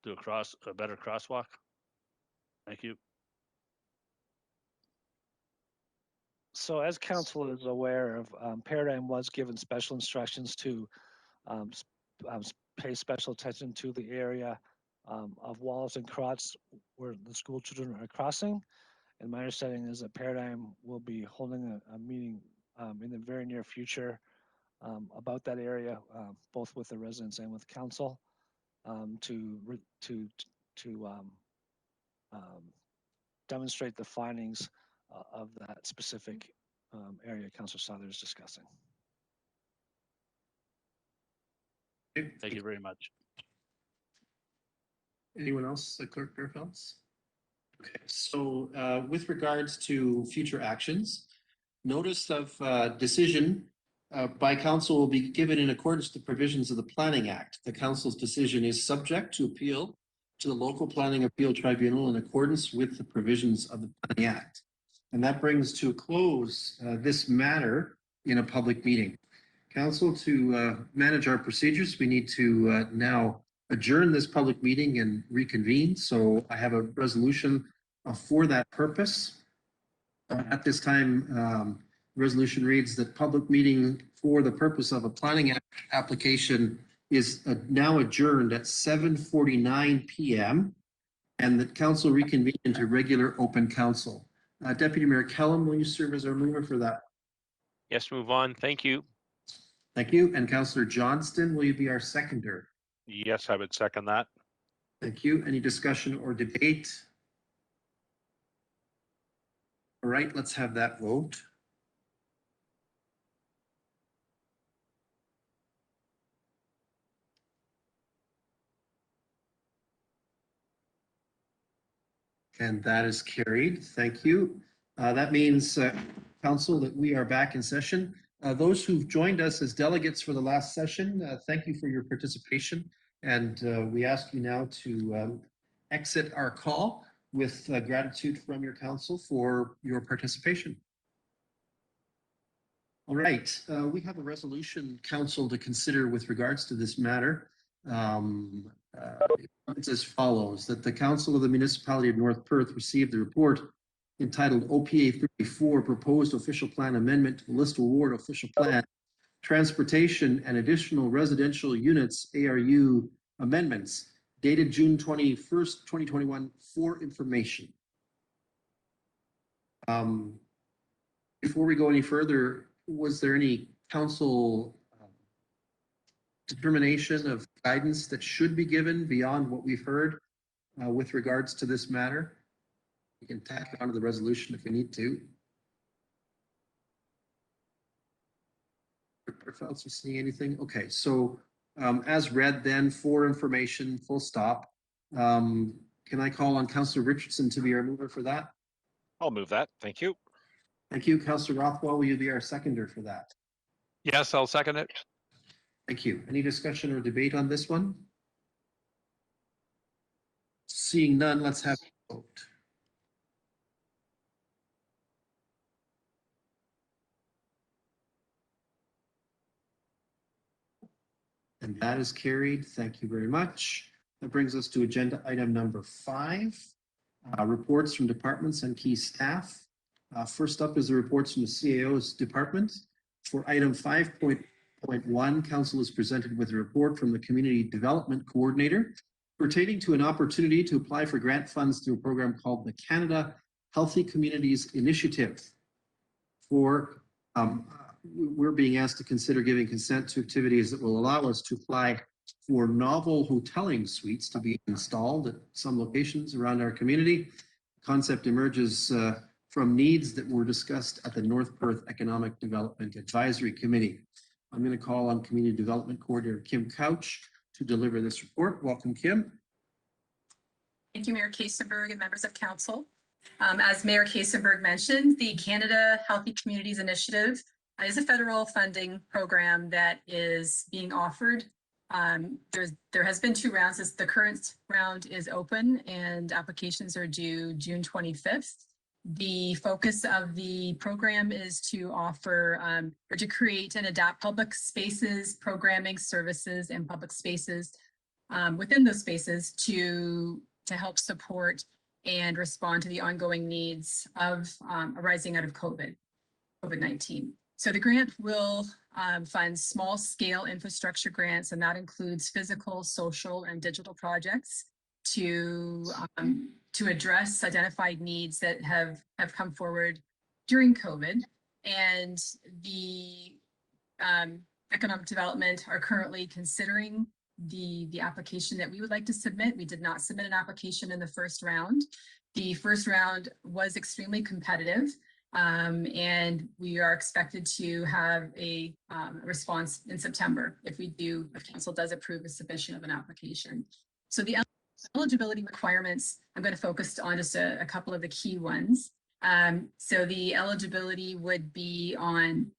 do a better crosswalk? Thank you. So as council is aware of, Paradigm was given special instructions to pay special attention to the area of Wallace and Crotts where the school children are crossing. And my understanding is that Paradigm will be holding a meeting in the very near future about that area, both with the residents and with council, to demonstrate the findings of that specific area Councilor Seiler is discussing. Thank you very much. Anyone else, Clerk Fairfelds? Okay, so with regards to future actions, notice of decision by council will be given in accordance with the provisions of the Planning Act. The council's decision is subject to appeal to the local planning appeal tribunal in accordance with the provisions of the Planning Act. And that brings to a close this matter in a public meeting. Council, to manage our procedures, we need to now adjourn this public meeting and reconvene. So I have a resolution for that purpose. At this time, resolution reads that public meeting for the purpose of a planning application is now adjourned at 7:49 p.m. and that council reconvene into regular open council. Deputy Mayor Kellum, will you serve as our mover for that? Yes, move on. Thank you. Thank you. And Councillor Johnston, will you be our seconder? Yes, I would second that. Thank you. Any discussion or debate? All right, let's have that vote. And that is carried. Thank you. That means, Council, that we are back in session. Those who've joined us as delegates for the last session, thank you for your participation. And we ask you now to exit our call with gratitude from your council for your participation. All right, we have a resolution, council, to consider with regards to this matter. It's as follows: that the Council of the Municipality of North Perth received the report entitled OPA 34, Proposed Official Plan Amendment to the List Award Official Plan, Transportation and Additional Residential Units, ARU Amendments, dated June 21st, 2021, for information. Before we go any further, was there any council determination of guidance that should be given beyond what we've heard with regards to this matter? We can tack it onto the resolution if we need to. Else you seeing anything? Okay, so as read then, for information, full stop. Can I call on Councillor Richardson to be our mover for that? I'll move that. Thank you. Thank you. Councillor Rothwell, will you be our seconder for that? Yes, I'll second it. Thank you. Any discussion or debate on this one? Seeing none, let's have a vote. And that is carried. Thank you very much. That brings us to agenda item number 5, reports from departments and key staff. First up is the reports from the CAO's department. For item 5.1, council is presented with a report from the Community Development Coordinator pertaining to an opportunity to apply for grant funds through a program called the Canada Healthy Communities Initiative. We're being asked to consider giving consent to activities that will allow us to apply for novel hoteling suites to be installed at some locations around our community. The concept emerges from needs that were discussed at the North Perth Economic Development Advisory Committee. I'm going to call on Community Development Coordinator Kim Couch to deliver this report. Welcome, Kim. Thank you, Mayor Kasenberg and members of council. As Mayor Kasenberg mentioned, the Canada Healthy Communities Initiative is a federal funding program that is being offered. There has been 2 rounds. The current round is open and applications are due June 25th. The focus of the program is to offer or to create and adapt public spaces, programming, services, and public spaces within those spaces to help support and respond to the ongoing needs of arising out of COVID-19. So the grant will fund small scale infrastructure grants, and that includes physical, social, and digital projects to address identified needs that have come forward during COVID. And the economic development are currently considering the application that we would like to submit. We did not submit an application in the first round. The first round was extremely competitive. And we are expected to have a response in September if council does approve the submission of an application. So the eligibility requirements, I'm going to focus on just a couple of the key ones. So the eligibility would be on,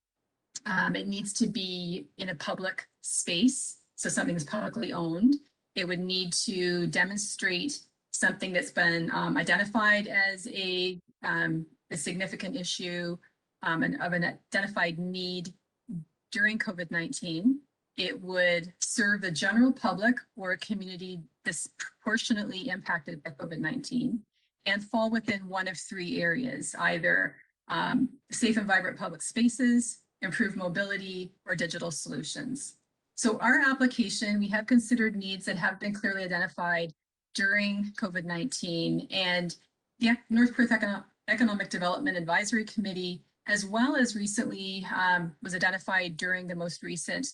it needs to be in a public space, so something is publicly owned. It would need to demonstrate something that's been identified as a significant issue and of an identified need during COVID-19. It would serve the general public or a community disproportionately impacted by COVID-19 and fall within one of 3 areas, either safe and vibrant public spaces, improved mobility, or digital solutions. So our application, we have considered needs that have been clearly identified during COVID-19, and the North Perth Economic Development Advisory Committee, as well as recently was identified during the most recent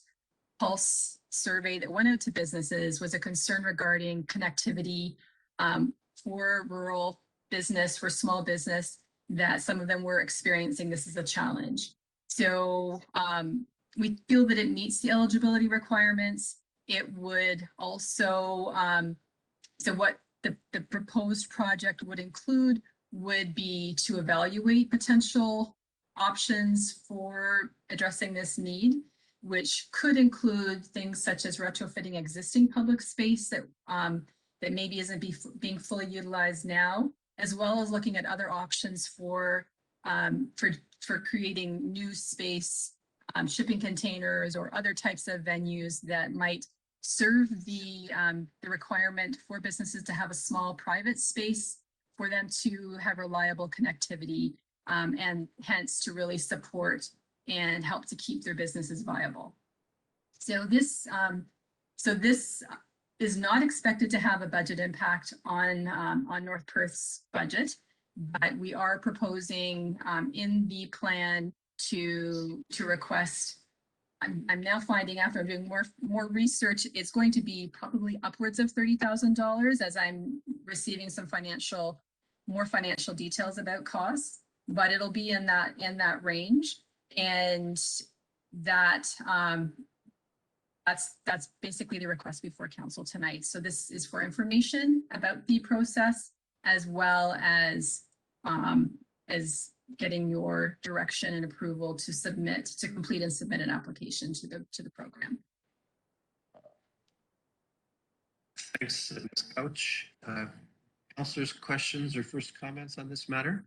Pulse survey that went out to businesses, was a concern regarding connectivity for rural business, for small business, that some of them were experiencing this as a challenge. So we feel that it meets the eligibility requirements. It would also, so what the proposed project would include would be to evaluate potential options for addressing this need, which could include things such as retrofitting existing public space that that maybe isn't being fully utilized now, as well as looking at other options for creating new space, shipping containers or other types of venues that might serve the requirement for businesses to have a small private space for them to have reliable connectivity, and hence to really support and help to keep their businesses viable. So this is not expected to have a budget impact on North Perth's budget, but we are proposing in the plan to request. I'm now finding, after I'm doing more research, it's going to be probably upwards of $30,000 as I'm receiving some more financial details about costs, but it'll be in that range, and that's basically the request before council tonight. So this is for information about the process, as well as getting your direction and approval to complete and submit an application to the program. Thanks, Ms. Couch. Councilors, questions or first comments on this matter?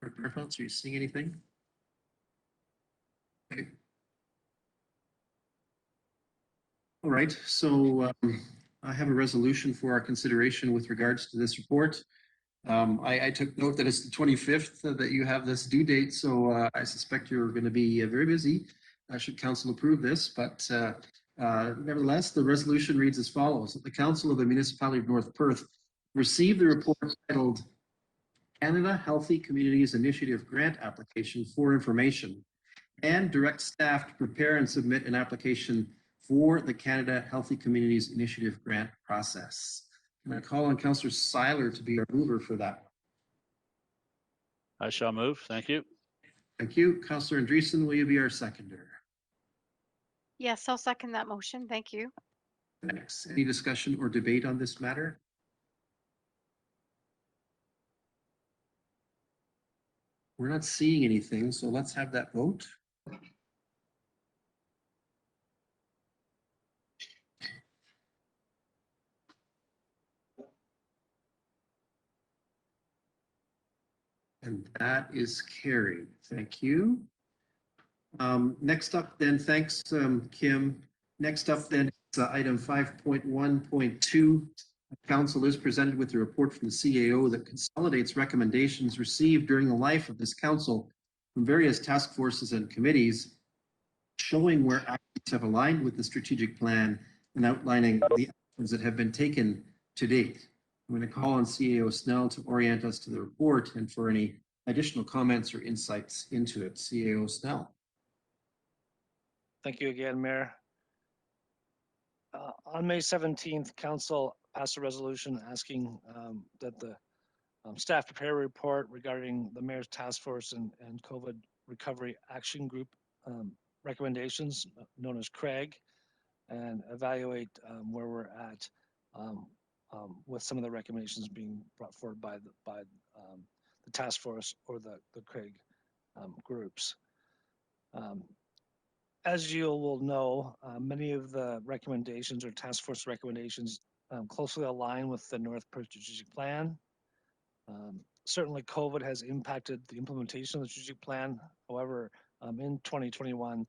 Are you seeing anything? Okay. All right, so I have a resolution for our consideration with regards to this report. I took note that it's the 25th that you have this due date, so I suspect you're going to be very busy should council approve this, but nevertheless, the resolution reads as follows. The Council of the Municipality of North Perth received the report titled Canada Healthy Communities Initiative Grant Application for information, and direct staff to prepare and submit an application for the Canada Healthy Communities Initiative grant process. Can I call on Councillor Seiler to be our mover for that? I shall move. Thank you. Thank you. Councillor Andreessen, will you be our seconder? Yes, I'll second that motion. Thank you. Thanks. Any discussion or debate on this matter? We're not seeing anything, so let's have that vote. And that is carried. Thank you. Next up then, thanks, Kim. Next up then, is item 5.1.2. Council is presented with a report from the CAO that consolidates recommendations received during the life of this council from various task forces and committees, showing where actions have aligned with the strategic plan and outlining the actions that have been taken to date. I'm going to call on CAO Snell to orient us to the report and for any additional comments or insights into it. CAO Snell. Thank you again, Mayor. On May 17th, Council passed a resolution asking that the staff prepare a report regarding the Mayor's Task Force and COVID Recovery Action Group recommendations, known as CRAG, and evaluate where we're at with some of the recommendations being brought forward by the task force or the CRAG groups. As you will know, many of the recommendations or task force recommendations closely align with the North Perth Strategic Plan. Certainly COVID has impacted the implementation of the strategic plan. However, in 2021,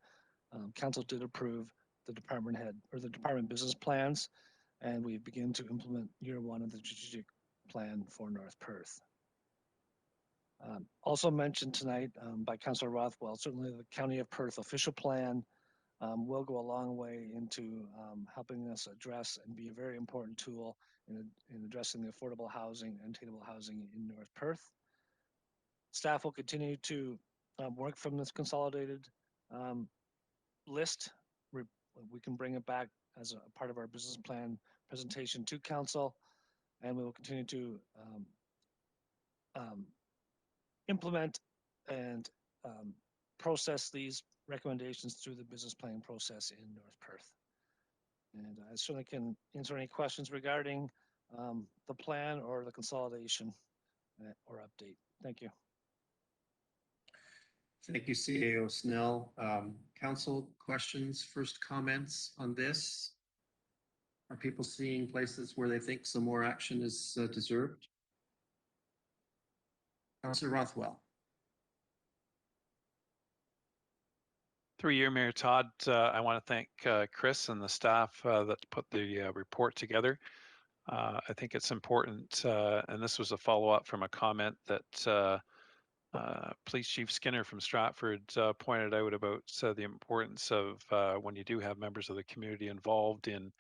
Council did approve the department head or the department business plans, and we begin to implement year one of the strategic plan for North Perth. Also mentioned tonight by Councillor Rothwell, certainly the County of Perth official plan will go a long way into helping us address and be a very important tool in addressing the affordable housing and attainable housing in North Perth. Staff will continue to work from this consolidated list. We can bring it back as a part of our business plan presentation to council, and we will continue to implement and process these recommendations through the business planning process in North Perth. And I certainly can answer any questions regarding the plan or the consolidation or update. Thank you. Thank you, CAO Snell. Council questions, first comments on this? Are people seeing places where they think some more action is deserved? Councillor Rothwell. Through you, Mayor Todd, I want to thank Chris and the staff that put the report together. I think it's important, and this was a follow-up from a comment that Police Chief Skinner from Stratford pointed out about the importance of when you do have members of the community involved in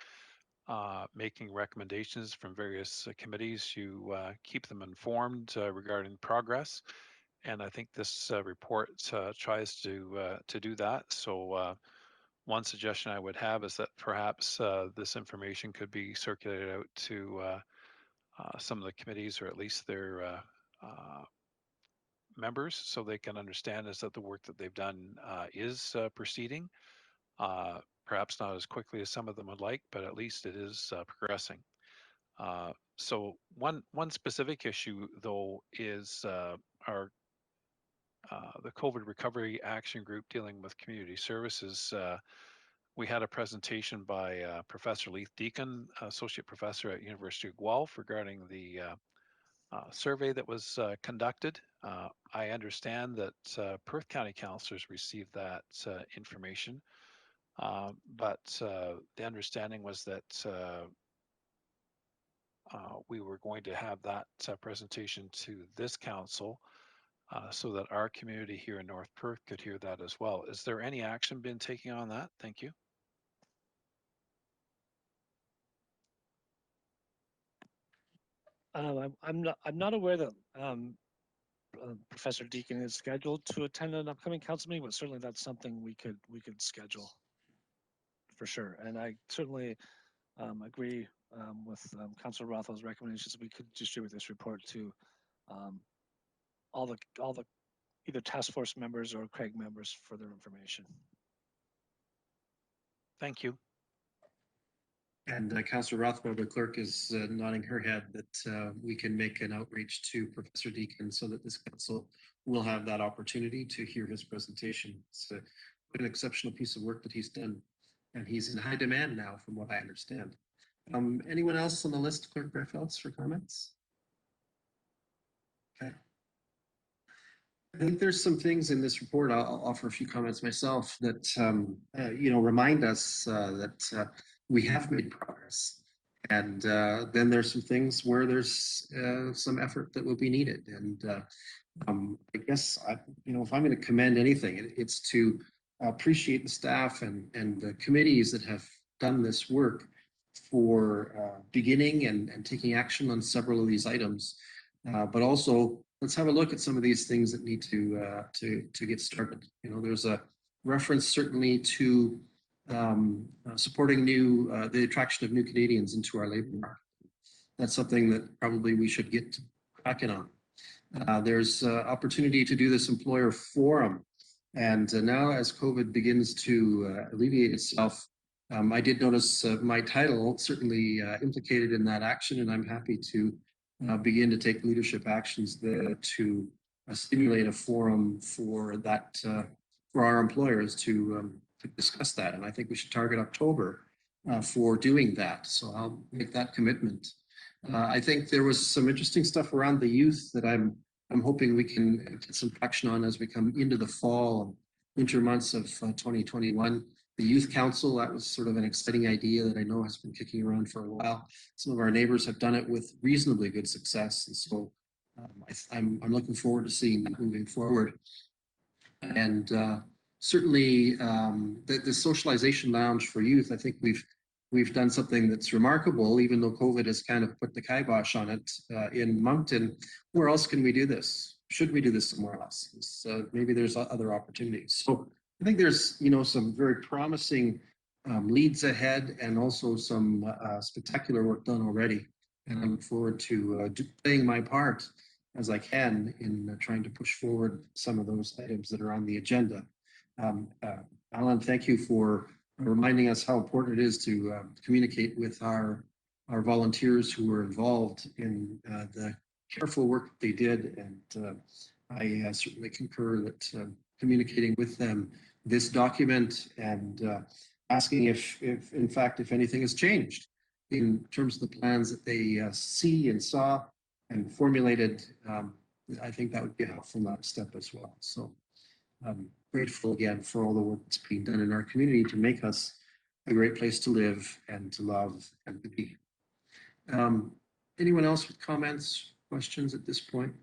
making recommendations from various committees, you keep them informed regarding progress. And I think this report tries to do that. So one suggestion I would have is that perhaps this information could be circulated out to some of the committees, or at least their members, so they can understand is that the work that they've done is proceeding. Perhaps not as quickly as some of them would like, but at least it is progressing. So one specific issue, though, is our the COVID Recovery Action Group dealing with community services. We had a presentation by Professor Leith Deacon, Associate Professor at University of Guelph, regarding the survey that was conducted. I understand that Perth County councillors received that information, but the understanding was that we were going to have that presentation to this council so that our community here in North Perth could hear that as well. Is there any action been taken on that? Thank you. I'm not aware that Professor Deacon is scheduled to attend an upcoming council meeting, but certainly that's something we could schedule for sure. And I certainly agree with Councillor Rothwell's recommendations. We could distribute this report to all the either task force members or Craig members for their information. Thank you. And Councillor Rothwell, the clerk, is nodding her head that we can make an outreach to Professor Deacon so that this council will have that opportunity to hear his presentation. It's an exceptional piece of work that he's done, and he's in high demand now, from what I understand. Anyone else on the list, Clerk Greyfelds, for comments? Okay. I think there's some things in this report, I'll offer a few comments myself, that remind us that we have made progress. And then there's some things where there's some effort that will be needed. And I guess, if I'm going to commend anything, it's to appreciate the staff and the committees that have done this work for beginning and taking action on several of these items. But also, let's have a look at some of these things that need to get started. There's a reference certainly to supporting the attraction of new Canadians into our labor market. That's something that probably we should get cracking on. There's opportunity to do this employer forum. And now as COVID begins to alleviate itself, I did notice my title certainly implicated in that action, and I'm happy to begin to take leadership actions there to stimulate a forum for that, for our employers to discuss that. And I think we should target October for doing that. So I'll make that commitment. I think there was some interesting stuff around the youth that I'm hoping we can get some traction on as we come into the fall and winter months of 2021. The Youth Council, that was sort of an exciting idea that I know has been kicking around for a while. Some of our neighbors have done it with reasonably good success. And so I'm looking forward to seeing that moving forward. And certainly the socialization lounge for youth, I think we've done something that's remarkable, even though COVID has kind of put the kibosh on it in Moncton. Where else can we do this? Should we do this somewhere else? So maybe there's other opportunities. So I think there's, some very promising leads ahead, and also some spectacular work done already. And I look forward to playing my part as I can in trying to push forward some of those items that are on the agenda. Alan, thank you for reminding us how important it is to communicate with our our volunteers who were involved in the careful work that they did. And I certainly concur that communicating with them this document and asking if in fact, if anything has changed in terms of the plans that they see and saw and formulated, I think that would be a helpful next step as well. So I'm grateful again for all the work that's being done in our community to make us a great place to live and to love and to be. Anyone else with comments, questions at this point?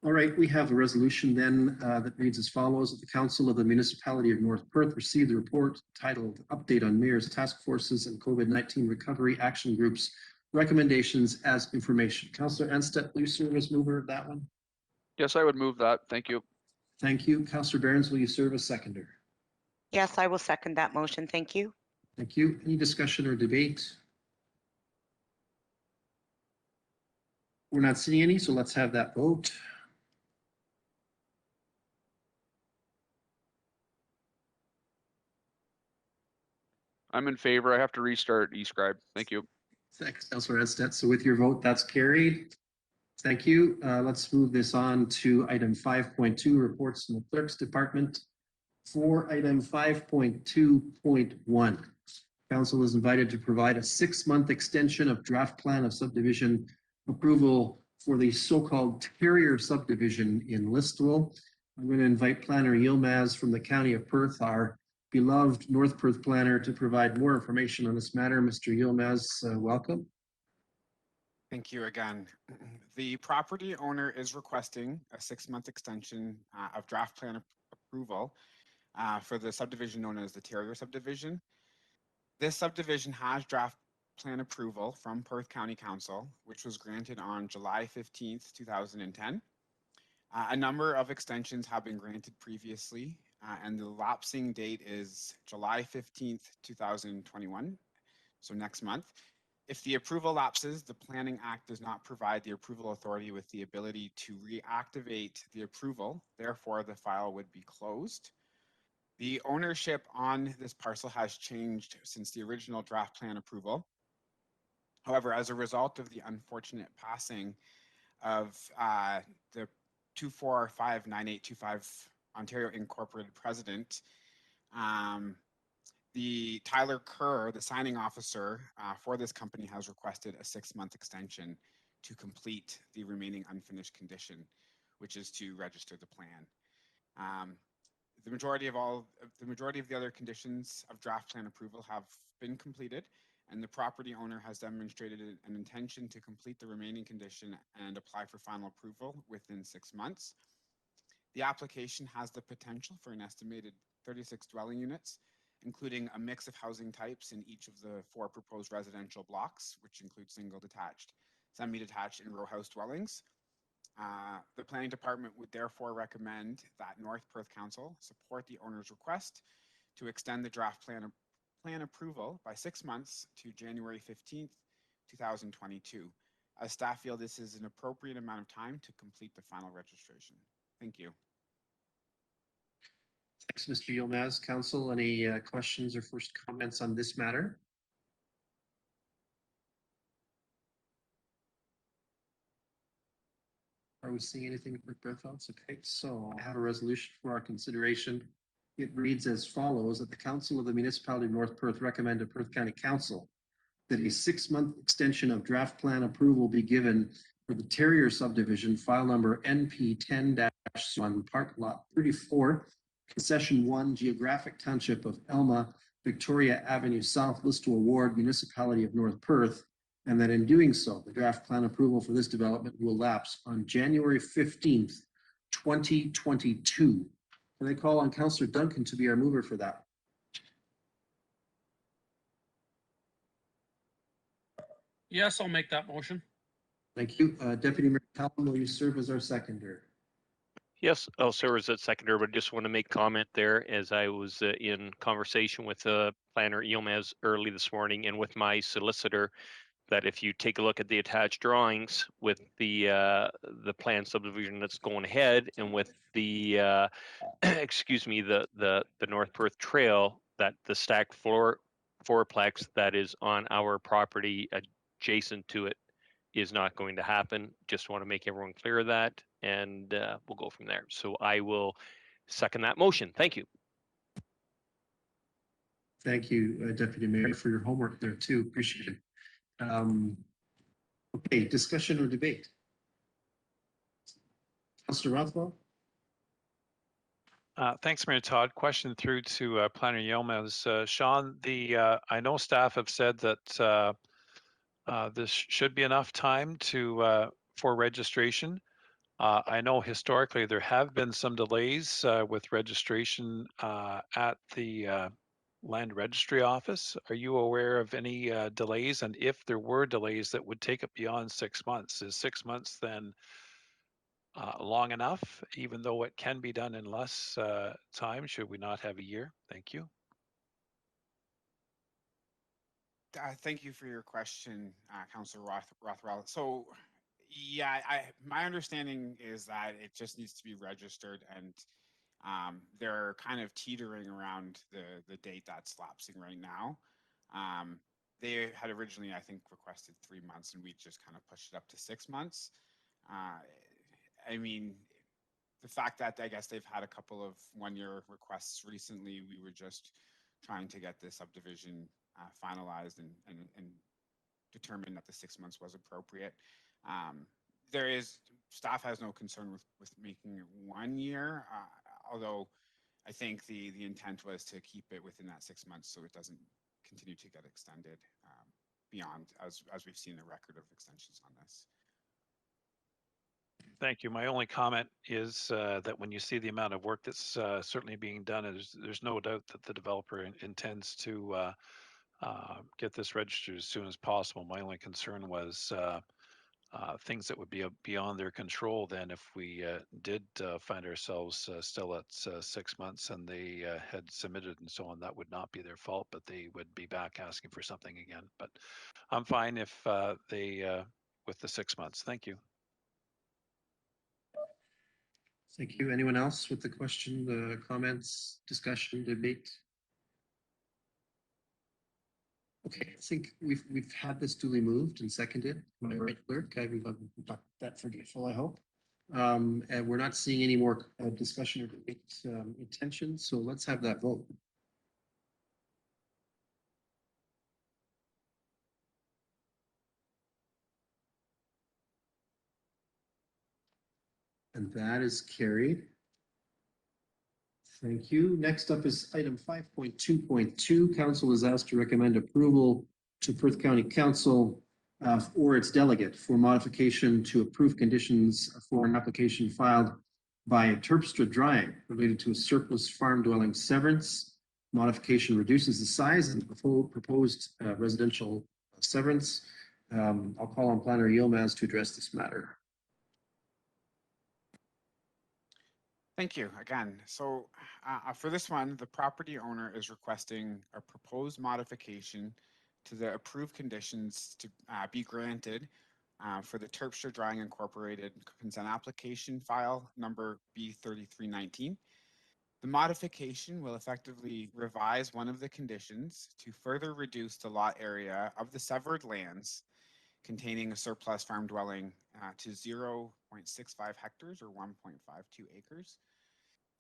All right, we have a resolution then that reads as follows: that the Council of the Municipality of North Perth received the report titled Update on Mayor's Task Forces and COVID-19 Recovery Action Groups Recommendations as Information. Councillor Anstett, will you serve as mover of that one? Yes, I would move that. Thank you. Thank you. Councillor Behrens, will you serve as seconder? Yes, I will second that motion. Thank you. Thank you. Any discussion or debate? We're not seeing any, so let's have that vote. I'm in favor. I have to restart eScribe. Thank you. Thanks, Councillor Anstett. So with your vote, that's carried. Thank you. Let's move this on to item 5.2, reports from the Clerk's Department. For item 5.2.1, Council is invited to provide a 6-month extension of draft plan of subdivision approval for the so-called Terrier subdivision in Listowel. I'm going to invite Planner Yilmaz from the County of Perth, our beloved North Perth planner, to provide more information on this matter. Mr. Yilmaz, welcome. Thank you again. The property owner is requesting a 6-month extension of draft plan approval for the subdivision known as the Terrier subdivision. This subdivision has draft plan approval from Perth County Council, which was granted on July 15th, 2010. A number of extensions have been granted previously, and the lapsing date is July 15th, 2021, so next month. If the approval lapses, the Planning Act does not provide the approval authority with the ability to reactivate the approval. Therefore, the file would be closed. The ownership on this parcel has changed since the original draft plan approval. However, as a result of the unfortunate passing of the 2459825 Ontario Incorporated President, the Tyler Kerr, the signing officer for this company, has requested a 6-month extension to complete the remaining unfinished condition, which is to register the plan. The majority of the other conditions of draft plan approval have been completed, and the property owner has demonstrated an intention to complete the remaining condition and apply for final approval within 6 months. The application has the potential for an estimated 36 dwelling units, including a mix of housing types in each of the 4 proposed residential blocks, which include single detached, semi-detached, and row house dwellings. The Planning Department would therefore recommend that North Perth Council support the owner's request to extend the draft plan approval by 6 months to January 15th, 2022. As staff feel this is an appropriate amount of time to complete the final registration. Thank you. Thanks, Mr. Yilmaz. Council, any questions or first comments on this matter? Are we seeing anything for Berthels? Okay, so I have a resolution for our consideration. It reads as follows: that the Council of the Municipality of North Perth recommend to Perth County Council that a 6-month extension of draft plan approval be given for the Terrier subdivision, file number NP 10-1, part lot 34, concession 1, geographic township of Elma, Victoria Avenue South, Listowel Ward, Municipality of North Perth, and that in doing so, the draft plan approval for this development will lapse on January 15th, 2022. Can I call on Councillor Duncan to be our mover for that? Yes, I'll make that motion. Thank you. Deputy Mayor Callum, will you serve as our seconder? Yes, I'll serve as a seconder, but just want to make comment there as I was in conversation with Planner Yilmaz early this morning and with my solicitor, that if you take a look at the attached drawings with the plan subdivision that's going ahead and with the excuse me, the North Perth Trail, that the stacked fourplex that is on our property adjacent to it is not going to happen. Just want to make everyone clear of that, and we'll go from there. So I will second that motion. Thank you. Thank you, Deputy Mayor, for your homework there too. Appreciate it. Okay, discussion or debate? Councillor Rothwell? Thanks, Mayor Todd. Question through to Planner Yilmaz. Sean, I know staff have said that this should be enough time for registration. I know historically there have been some delays with registration at the Land Registry Office. Are you aware of any delays? And if there were delays that would take it beyond 6 months, is 6 months then long enough, even though it can be done in less time? Should we not have a year? Thank you. Thank you for your question, Councillor Rothwell. So, yeah, my understanding is that it just needs to be registered, and they're kind of teetering around the date that's lapsing right now. They had originally, I think, requested 3 months, and we just kind of pushed it up to 6 months. I mean, the fact that I guess they've had a couple of one-year requests recently, we were just trying to get the subdivision finalized and determined that the 6 months was appropriate. Staff has no concern with making it 1 year, although I think the intent was to keep it within that 6 months so it doesn't continue to get extended beyond, as we've seen a record of extensions on this. Thank you. My only comment is that when you see the amount of work that's certainly being done, there's no doubt that the developer intends to get this registered as soon as possible. My only concern was things that would be beyond their control then if we did find ourselves still at 6 months and they had submitted and so on. That would not be their fault, but they would be back asking for something again. But I'm fine if with the 6 months. Thank you. Thank you. Anyone else with the question, comments, discussion, debate? Okay, I think we've had this duly moved and seconded. Am I right, clerk? I've got that forgetful, I hope. And we're not seeing any more discussion or debate intentions, so let's have that vote. And that is carried. Thank you. Next up is item 5.2.2. Council is asked to recommend approval to Perth County Council or its delegate for modification to approve conditions for an application filed by Terpstra Drying related to a surplus farm dwelling severance. Modification reduces the size and proposed residential severance. I'll call on Planner Yilmaz to address this matter. Thank you again. So for this one, the property owner is requesting a proposed modification to the approved conditions to be granted for the Terpstra Drying Incorporated consent application file number B3319. The modification will effectively revise one of the conditions to further reduce the lot area of the severed lands containing a surplus farm dwelling to 0.65 hectares or 1.52 acres.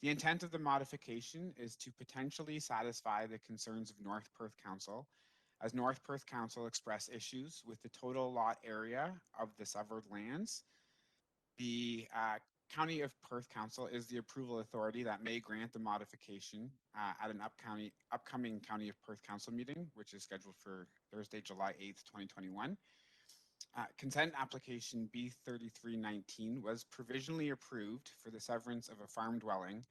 The intent of the modification is to potentially satisfy the concerns of North Perth Council, as North Perth Council expressed issues with the total lot area of the severed lands. The County of Perth Council is the approval authority that may grant the modification at an upcoming County of Perth Council meeting, which is scheduled for Thursday, July 8th, 2021. Consent application B3319 was provisionally approved for the severance of a farm dwelling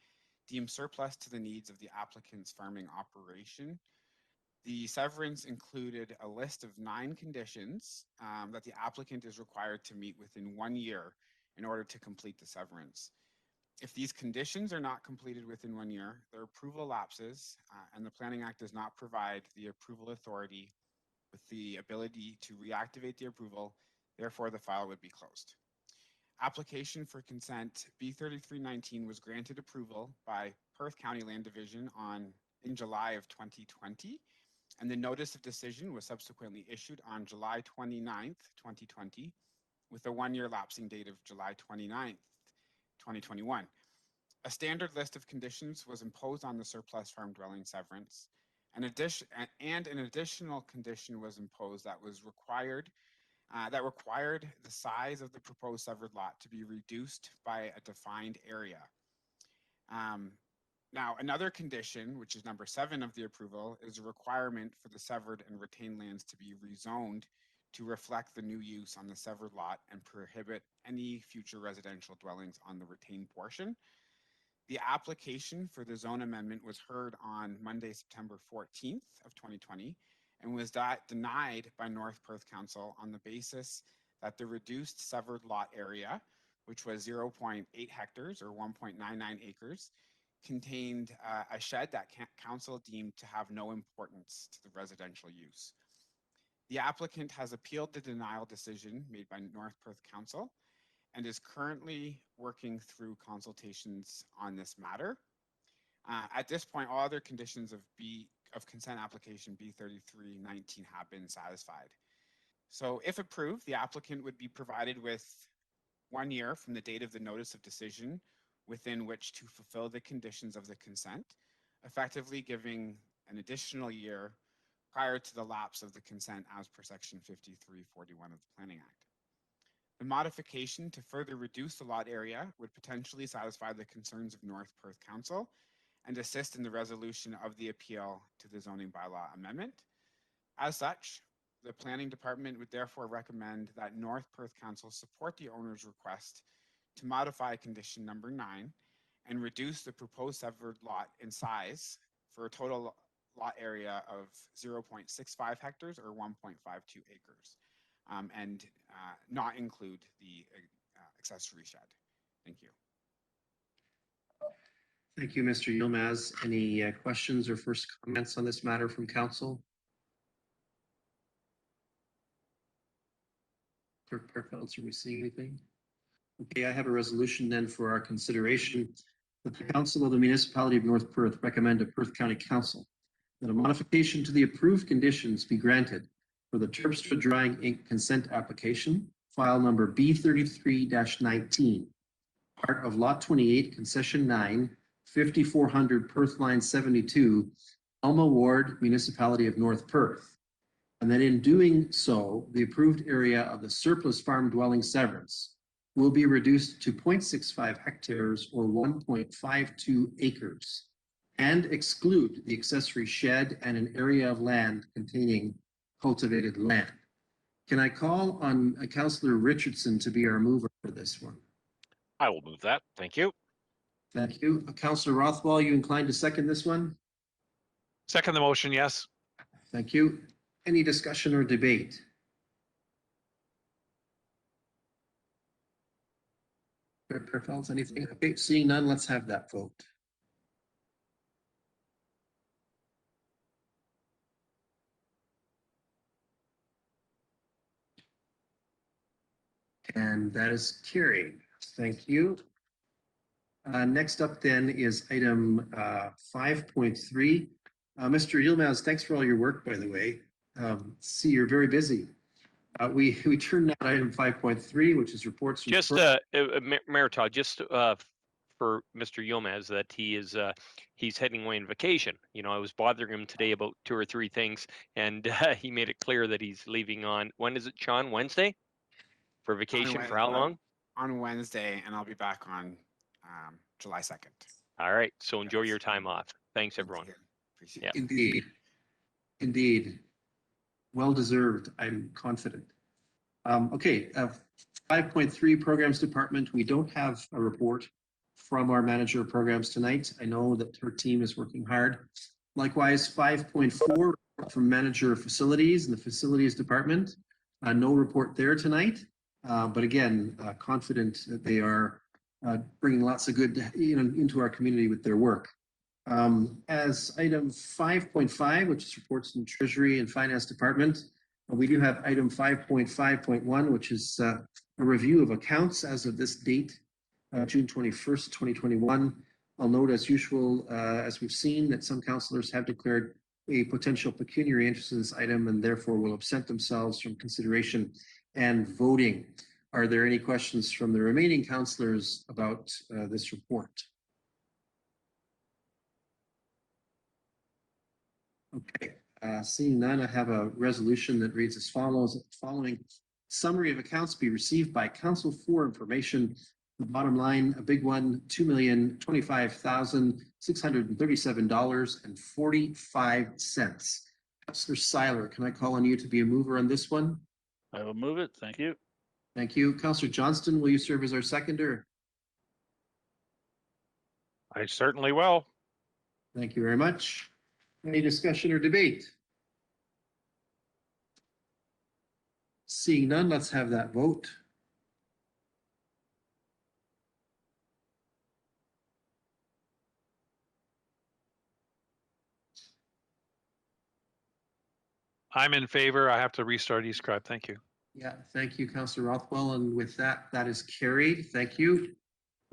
deemed surplus to the needs of the applicant's farming operation. The severance included a list of 9 conditions that the applicant is required to meet within 1 year in order to complete the severance. If these conditions are not completed within 1 year, their approval lapses and the Planning Act does not provide the approval authority with the ability to reactivate the approval, therefore the file would be closed. Application for consent B3319 was granted approval by Perth County Land Division in July of 2020. and the notice of decision was subsequently issued on July 29th, 2020, with a one-year lapsing date of July 29th, 2021. A standard list of conditions was imposed on the surplus farm dwelling severance. An additional condition was imposed that required the size of the proposed severed lot to be reduced by a defined area. Now, another condition, which is number 7 of the approval, is a requirement for the severed and retained lands to be rezoned to reflect the new use on the severed lot and prohibit any future residential dwellings on the retained portion. The application for the zone amendment was heard on Monday, September 14th of 2020, and was denied by North Perth Council on the basis that the reduced severed lot area, which was 0.8 hectares or 1.99 acres, contained a shed that council deemed to have no importance to the residential use. The applicant has appealed the denial decision made by North Perth Council and is currently working through consultations on this matter. At this point, all other conditions of consent application B3319 have been satisfied. So if approved, the applicant would be provided with 1 year from the date of the notice of decision within which to fulfill the conditions of the consent, effectively giving an additional year prior to the lapse of the consent as per section 5341 of the Planning Act. The modification to further reduce the lot area would potentially satisfy the concerns of North Perth Council and assist in the resolution of the appeal to the zoning bylaw amendment. As such, the Planning Department would therefore recommend that North Perth Council support the owner's request to modify condition number 9 and reduce the proposed severed lot in size for a total lot area of 0.65 hectares or 1.52 acres, and not include the accessory shed. Thank you. Thank you, Mr. Yilmaz. Any questions or first comments on this matter from council? Clerk Perkels, are we seeing anything? Okay, I have a resolution then for our consideration that the Council of the Municipality of North Perth recommend to Perth County Council that a modification to the approved conditions be granted for the Terpstra Drying Inc. consent application, file number B33-19, part of Lot 28, Concession 9, 5400 Perth Line 72, Alma Ward, Municipality of North Perth. And that in doing so, the approved area of the surplus farm dwelling severance will be reduced to 0.65 hectares or 1.52 acres and exclude the accessory shed and an area of land containing cultivated land. Can I call on Councillor Richardson to be our mover for this one? I will move that. Thank you. Thank you. Councillor Rothwell, you inclined to second this one? Second the motion, yes. Thank you. Any discussion or debate? Perkels, anything? Okay, seeing none, let's have that vote. And that is carried. Thank you. Next up then is item 5.3. Mr. Yilmaz, thanks for all your work, by the way. See, you're very busy. We turn now to item 5.3, which is reports from Just Mayor Todd, just for Mr. Yilmaz, that he's heading away on vacation. You know, I was bothering him today about 2 or 3 things, and he made it clear that he's leaving on, when is it, Sean? Wednesday? For vacation for how long? On Wednesday, and I'll be back on July 2nd. All right, so enjoy your time off. Thanks, everyone. Appreciate it. Indeed. Indeed. Well deserved, I'm confident. Okay, 5.3 Programs Department. We don't have a report from our manager of programs tonight. I know that her team is working hard. Likewise, 5.4 from manager of facilities in the facilities department. No report there tonight, but again, confident that they are bringing lots of good into our community with their work. As item 5.5, which is reports from Treasury and Finance Department, we do have item 5.5.1, which is a review of accounts as of this date, June 21st, 2021. I'll note as usual, as we've seen, that some councillors have declared a potential pecuniary interest in this item and therefore will absent themselves from consideration and voting. Are there any questions from the remaining councillors about this report? Okay, seeing none, I have a resolution that reads as follows. Following summary of accounts be received by council for information. The bottom line, a big one, $2,025,637.45. Councillor Seiler, can I call on you to be a mover on this one? I will move it. Thank you. Thank you. Councillor Johnston, will you serve as our seconder? I certainly will. Thank you very much. Any discussion or debate? Seeing none, let's have that vote. I'm in favor. I have to restart eScribe. Thank you. Yeah, thank you, Councillor Rothwell. And with that, that is carried. Thank you.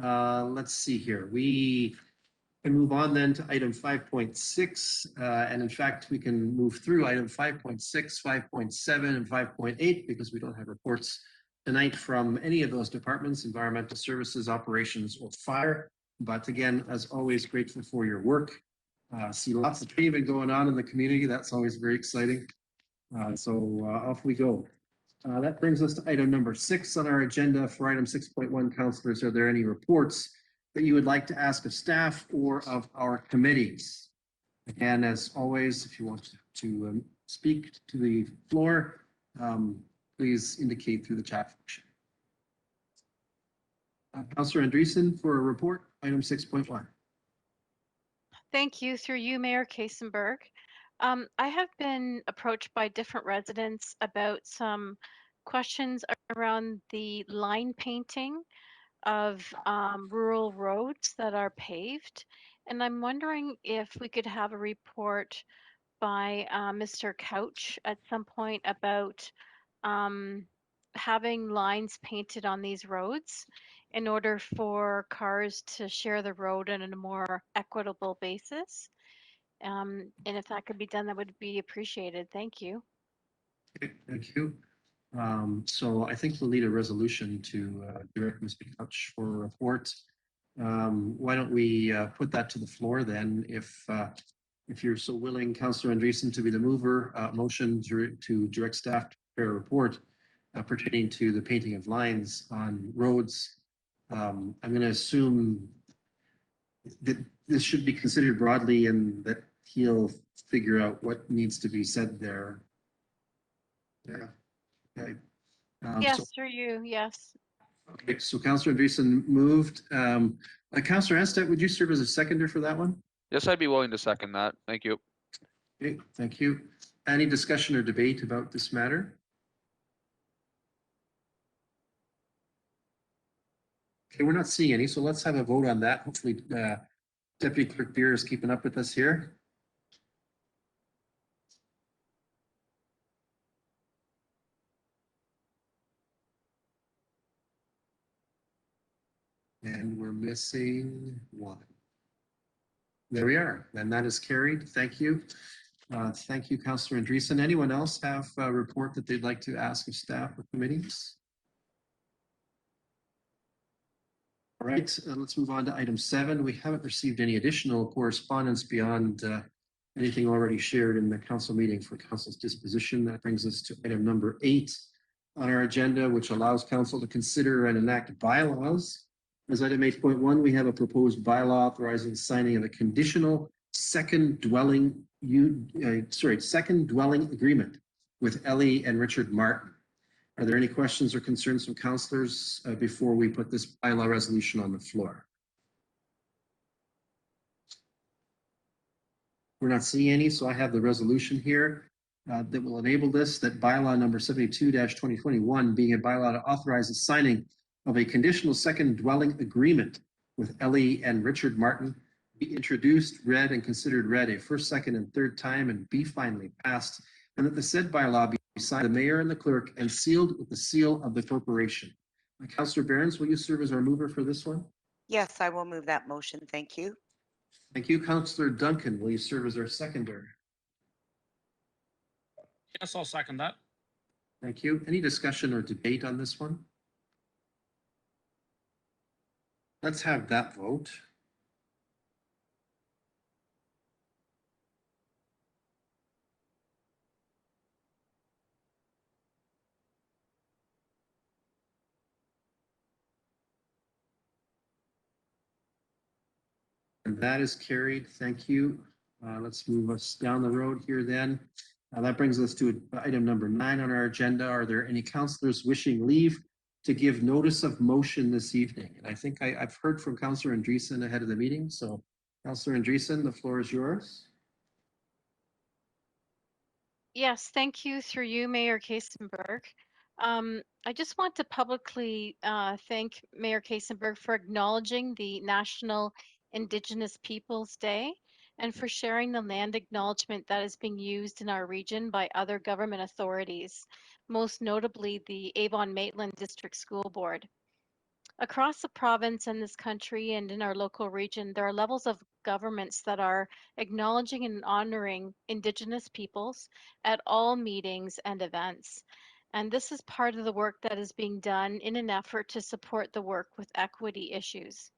Let's see here. We can move on then to item 5.6. And in fact, we can move through item 5.6, 5.7, and 5.8 because we don't have reports tonight from any of those departments, environmental services, operations, or fire. But again, as always, grateful for your work. See lots of paving going on in the community. That's always very exciting. So off we go. That brings us to item number 6 on our agenda. For item 6.1, councillors, are there any reports that you would like to ask of staff or of our committees? Again, as always, if you want to speak to the floor, please indicate through the chat function. Councillor Andreessen for a report, item 6.1. Thank you. Through you, Mayor Kasenberg. I have been approached by different residents about some questions around the line painting of rural roads that are paved. And I'm wondering if we could have a report by Mr. Couch at some point about having lines painted on these roads in order for cars to share the road on a more equitable basis. And if that could be done, that would be appreciated. Thank you. Okay, thank you. So I think we'll need a resolution to direct Mr. Couch for a report. Why don't we put that to the floor then? If you're so willing, Councillor Andreessen, to be the mover, motion to direct staff to prepare a report pertaining to the painting of lines on roads. I'm going to assume that this should be considered broadly and that he'll figure out what needs to be said there. Yeah. Okay. Yes, So, through you. Yes. okay, so Councillor Andreessen moved. Councillor Anstett, would you serve as a seconder for that one? Yes, I'd be willing to second that. Thank you. Okay, thank you. Any discussion or debate about this matter? Okay, we're not seeing any, so let's have a vote on that. Hopefully, Deputy Clerk Beer is keeping up with us here. And we're missing one. There we are, and that is carried. Thank you. Thank you, Councillor Andreessen. Anyone else have a report that they'd like to ask of staff or committees? All right, let's move on to item 7. We haven't received any additional correspondence beyond anything already shared in the council meeting for council's disposition. That brings us to item number 8 on our agenda, which allows council to consider and enact bylaws. As item 8.1, we have a proposed bylaw authorizing signing of a conditional second dwelling agreement with Ellie and Richard Martin. Are there any questions or concerns from councillors before we put this bylaw resolution on the floor? We're not seeing any, so I have the resolution here that will enable this, that bylaw number 72-2021 being a bylaw to authorize the signing of a conditional second dwelling agreement with Ellie and Richard Martin be introduced, read, and considered read a first, second, and third time and be finally passed, and that the said bylaw be signed by the mayor and the clerk and sealed with the seal of the corporation. Councillor Behrens, will you serve as our mover for this one? Yes, I will move that motion. Thank you. Thank you. Councillor Duncan, will you serve as our seconder? Yes, I'll second that. Thank you. Any discussion or debate on this one? Let's have that vote. And that is carried. Thank you. Let's move us down the road here then. That brings us to item number 9 on our agenda. Are there any councillors wishing leave to give notice of motion this evening? And I think I've heard from Councillor Andreessen ahead of the meeting. So Councillor Andreessen, the floor is yours. Yes, thank you through you, Mayor Kasenberg. I just want to publicly thank Mayor Kasenberg for acknowledging the National Indigenous Peoples Day and for sharing the land acknowledgement that is being used in our region by other government authorities, most notably the Avon-Maitland District School Board. Across the province and this country and in our local region, there are levels of governments that are acknowledging and honoring Indigenous peoples at all meetings and events. And this is part of the work that is being done in an effort to support the work with equity issues.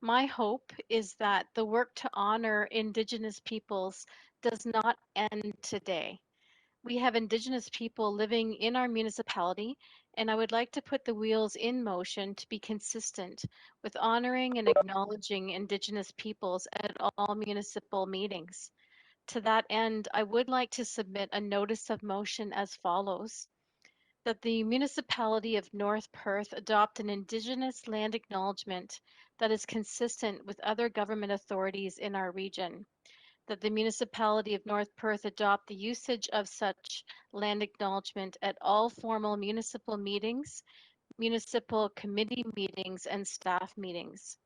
My hope is that the work to honor Indigenous peoples does not end today. We have Indigenous people living in our municipality, and I would like to put the wheels in motion to be consistent with honoring and acknowledging Indigenous peoples at all municipal meetings. To that end, I would like to submit a notice of motion as follows: that the municipality of North Perth adopt an Indigenous land acknowledgement that is consistent with other government authorities in our region, that the municipality of North Perth adopt the usage of such land acknowledgement at all formal municipal meetings, municipal committee meetings, and staff meetings,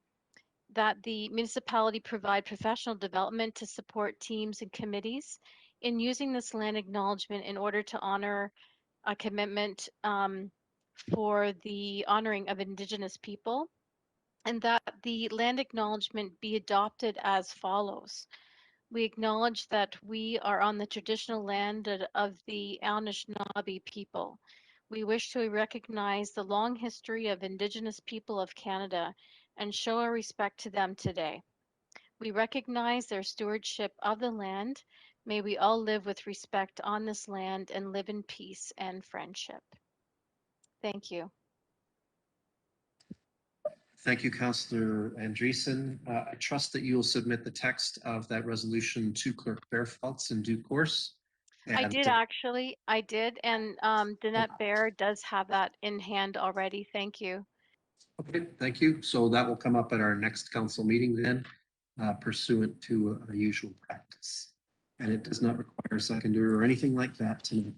that the municipality provide professional development to support teams and committees in using this land acknowledgement in order to honor a commitment for the honoring of Indigenous people, and that the land acknowledgement be adopted as follows. We acknowledge that we are on the traditional land of the Anishinaabe people. We wish to recognize the long history of Indigenous people of Canada and show our respect to them today. We recognize their stewardship of the land. May we all live with respect on this land and live in peace and friendship. Thank you. Thank you, Councillor Andreessen. I trust that you will submit the text of that resolution to Clerk Fairfax in due course. I And, did actually, and Danette Bear does have that in hand already. Thank you. okay, thank you. So that will come up at our next council meeting then, pursuant to a usual practice. And it does not require a seconder or anything like that tonight.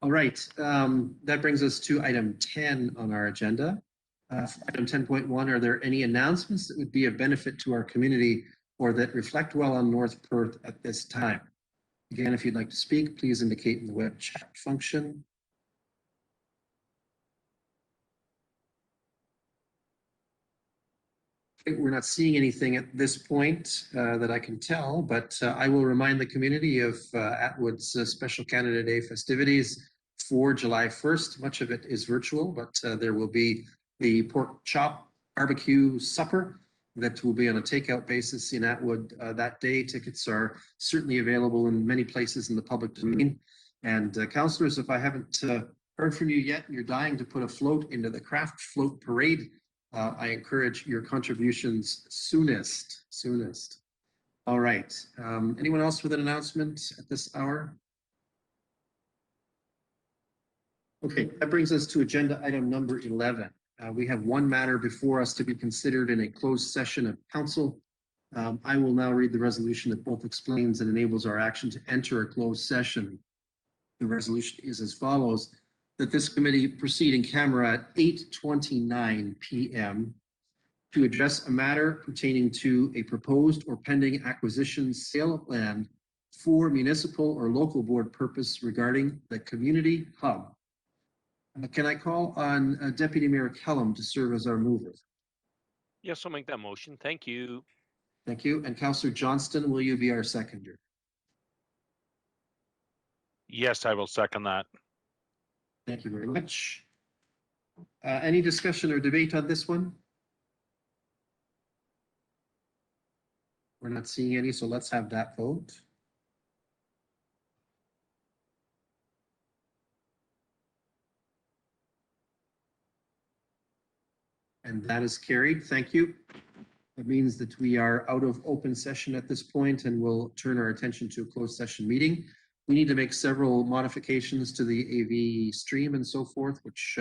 All right, that brings us to item 10 on our agenda. Item 10.1, are there any announcements that would be of benefit to our community or that reflect well on North Perth at this time? Again, if you'd like to speak, please indicate in the web chat function. Okay, we're not seeing anything at this point that I can tell, but I will remind the community of Atwood's Special Canada Day festivities for July 1st. Much of it is virtual, but there will be the pork chop barbecue supper that will be on a takeout basis in Atwood that day. Tickets are certainly available in many places in the public domain. And councillors, if I haven't heard from you yet, and you're dying to put a float into the craft float parade, I encourage your contributions soonest. All right. Anyone else with an announcement at this hour? Okay, that brings us to agenda item number 11. We have one matter before us to be considered in a closed session of council. I will now read the resolution that both explains and enables our action to enter a closed session. The resolution is as follows: that this committee proceed in camera at 8:29 p.m. to address a matter pertaining to a proposed or pending acquisition, sale of land for municipal or local board purpose regarding the community hub. Can I call on Deputy Mayor Kellum to serve as our mover? Yes, I'll make that motion. Thank you. Thank you. And Councillor Johnston, will you be our seconder? Yes, I will second that. Thank you very much. Any discussion or debate on this one? We're not seeing any, so let's have that vote. And that is carried. Thank you. That means that we are out of open session at this point and we'll turn our attention to a closed session meeting. We need to make several modifications to the AV stream and so forth, which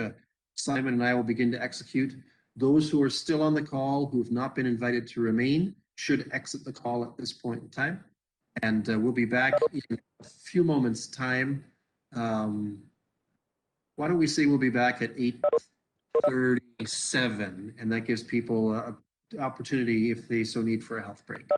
Simon and I will begin to execute. Those who are still on the call, who have not been invited to remain, should exit the call at this point in time. And we'll be back in a few moments' time. Why don't we say we'll be back at 8:37, and that gives people an opportunity, if they so need, for a health break.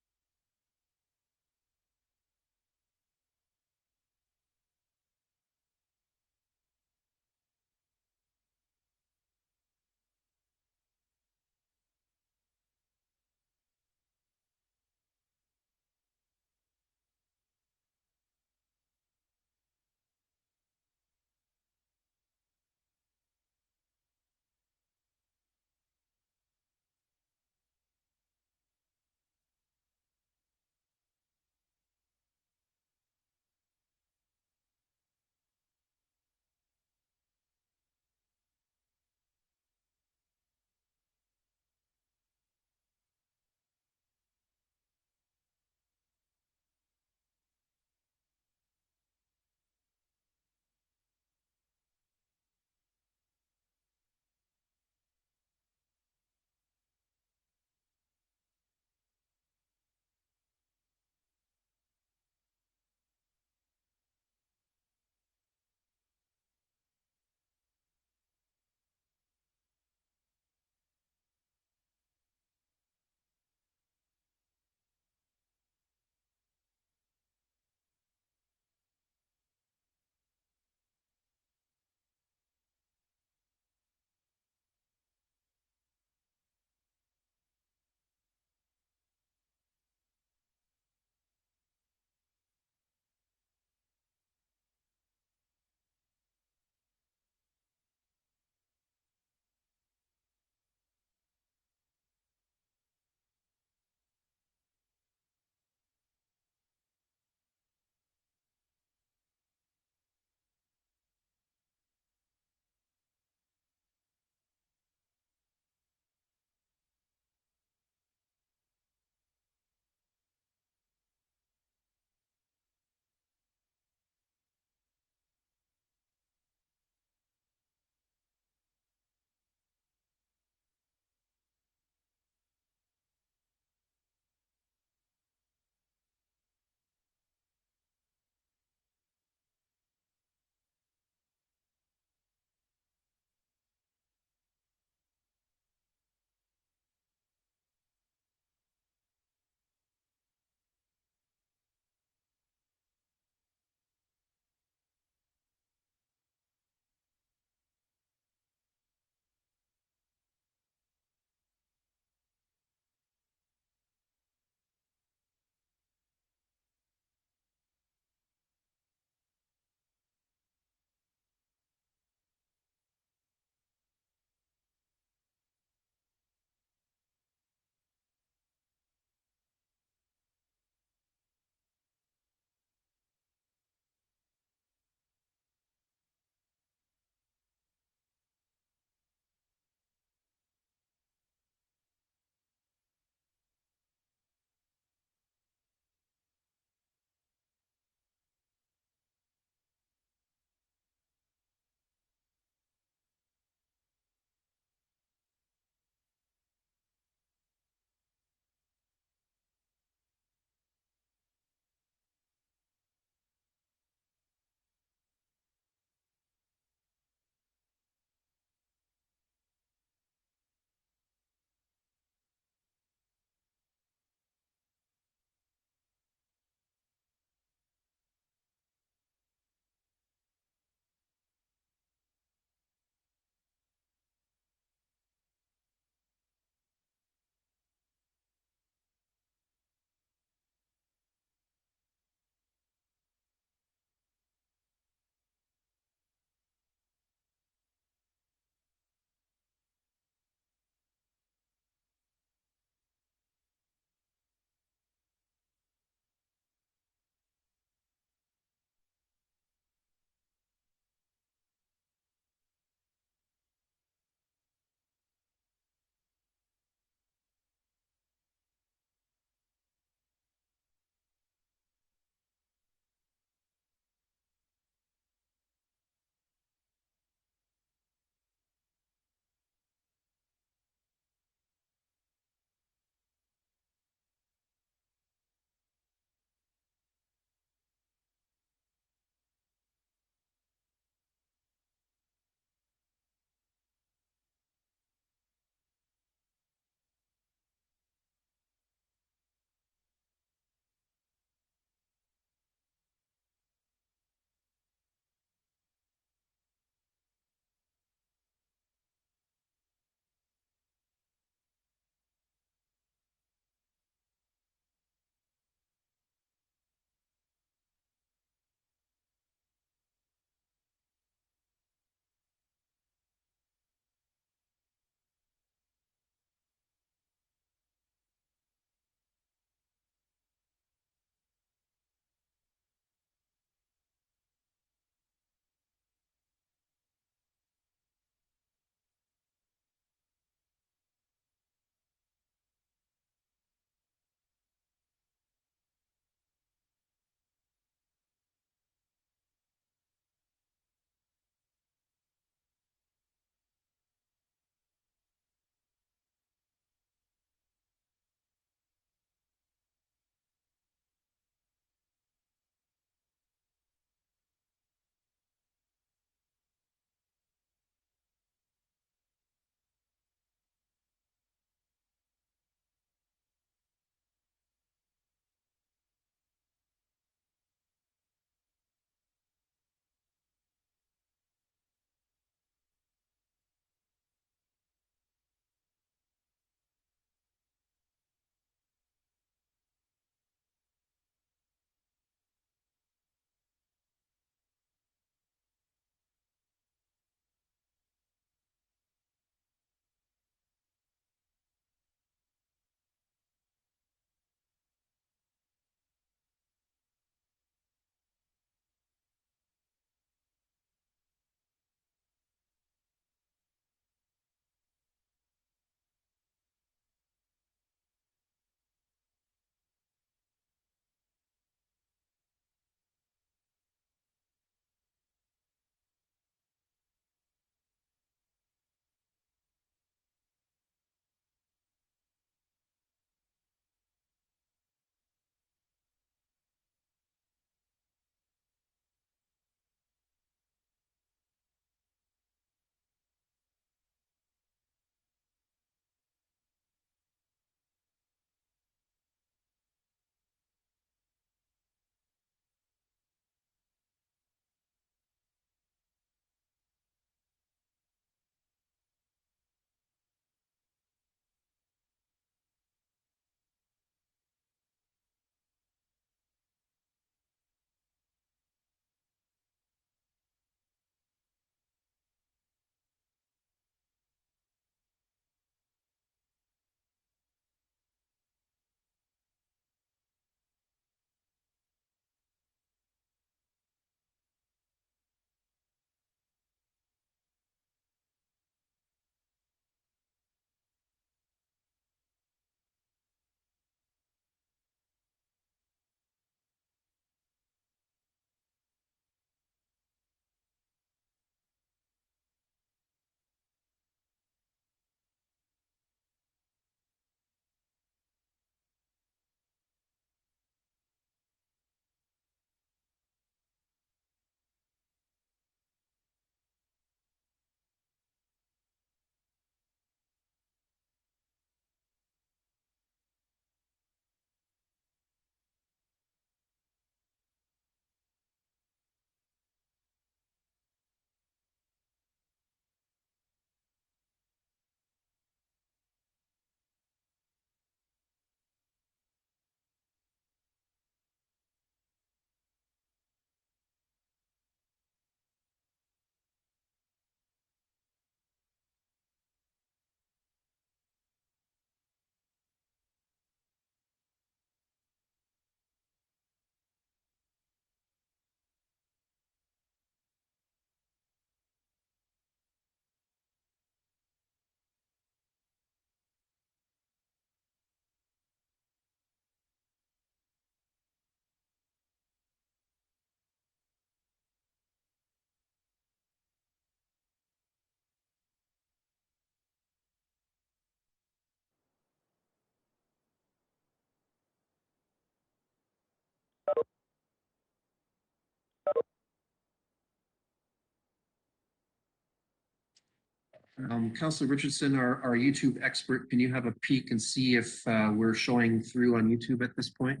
Councillor Richardson, our YouTube expert, can you have a peek and see if we're showing through on YouTube at this point?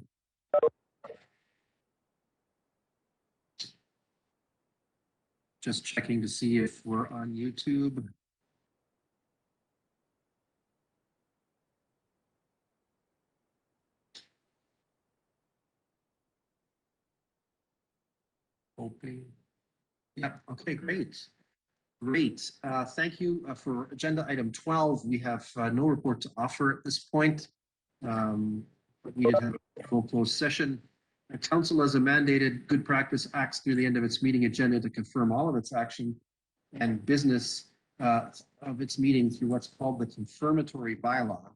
Just checking to see if we're on YouTube. Hoping. Yep, okay, great. Great. Thank you for agenda item 12. We have no report to offer at this point. But we did have a full closed session. The council, as a mandated good practice, acts through the end of its meeting agenda to confirm all of its action and business of its meeting through what's called the confirmatory bylaw.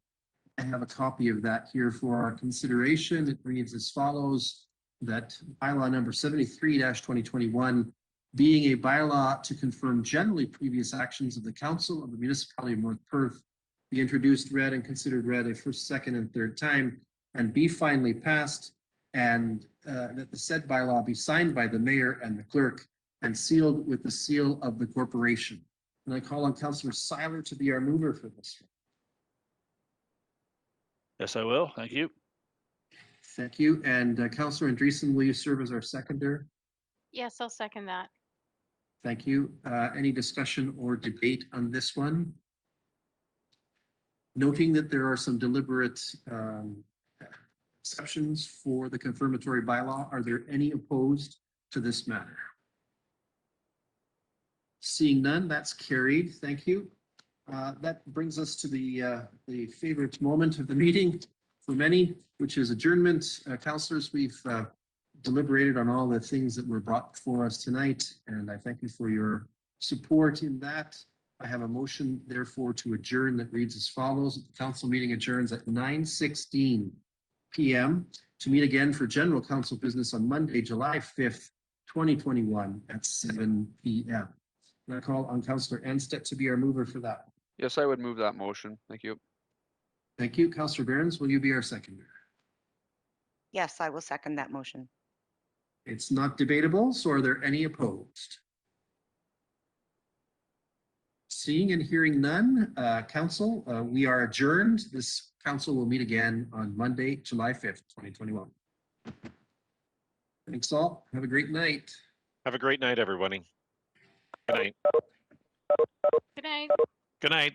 I have a copy of that here for our consideration. It reads as follows, that bylaw number 73-2021, being a bylaw to confirm generally previous actions of the council of the municipality of North Perth, be introduced, read, and considered read a first, second, and third time, and be finally passed, and that the said bylaw be signed by the mayor and the clerk and sealed with the seal of the corporation. And I call on Councillor Seiler to be our mover for this. Yes, I will. Thank you. Thank you. And Councillor Andreessen, will you serve as our seconder? Yes, I'll second that. Thank you. Any discussion or debate on this one? Noting that there are some deliberate exceptions for the confirmatory bylaw, are there any opposed to this matter? Seeing none, that's carried. Thank you. That brings us to the favorite moment of the meeting for many, which is adjournment. Councillors, we've deliberated on all the things that were brought before us tonight, and I thank you for your support in that. I have a motion, therefore, to adjourn that reads as follows. The council meeting adjourns at 9:16 p.m. to meet again for general council business on Monday, July 5th, 2021 at 7 p.m. I call on Councillor Anstett to be our mover for that. Yes, I would move that motion. Thank you. Thank you. Councillor Behrens, will you be our seconder? Yes, I will second that motion. It's not debatable, so are there any opposed? Seeing and hearing none, council, we are adjourned. This council will meet again on Monday, July 5th, 2021. Thanks all. Have a great night. Have a great night, everybody. Good night. Good night. Good night.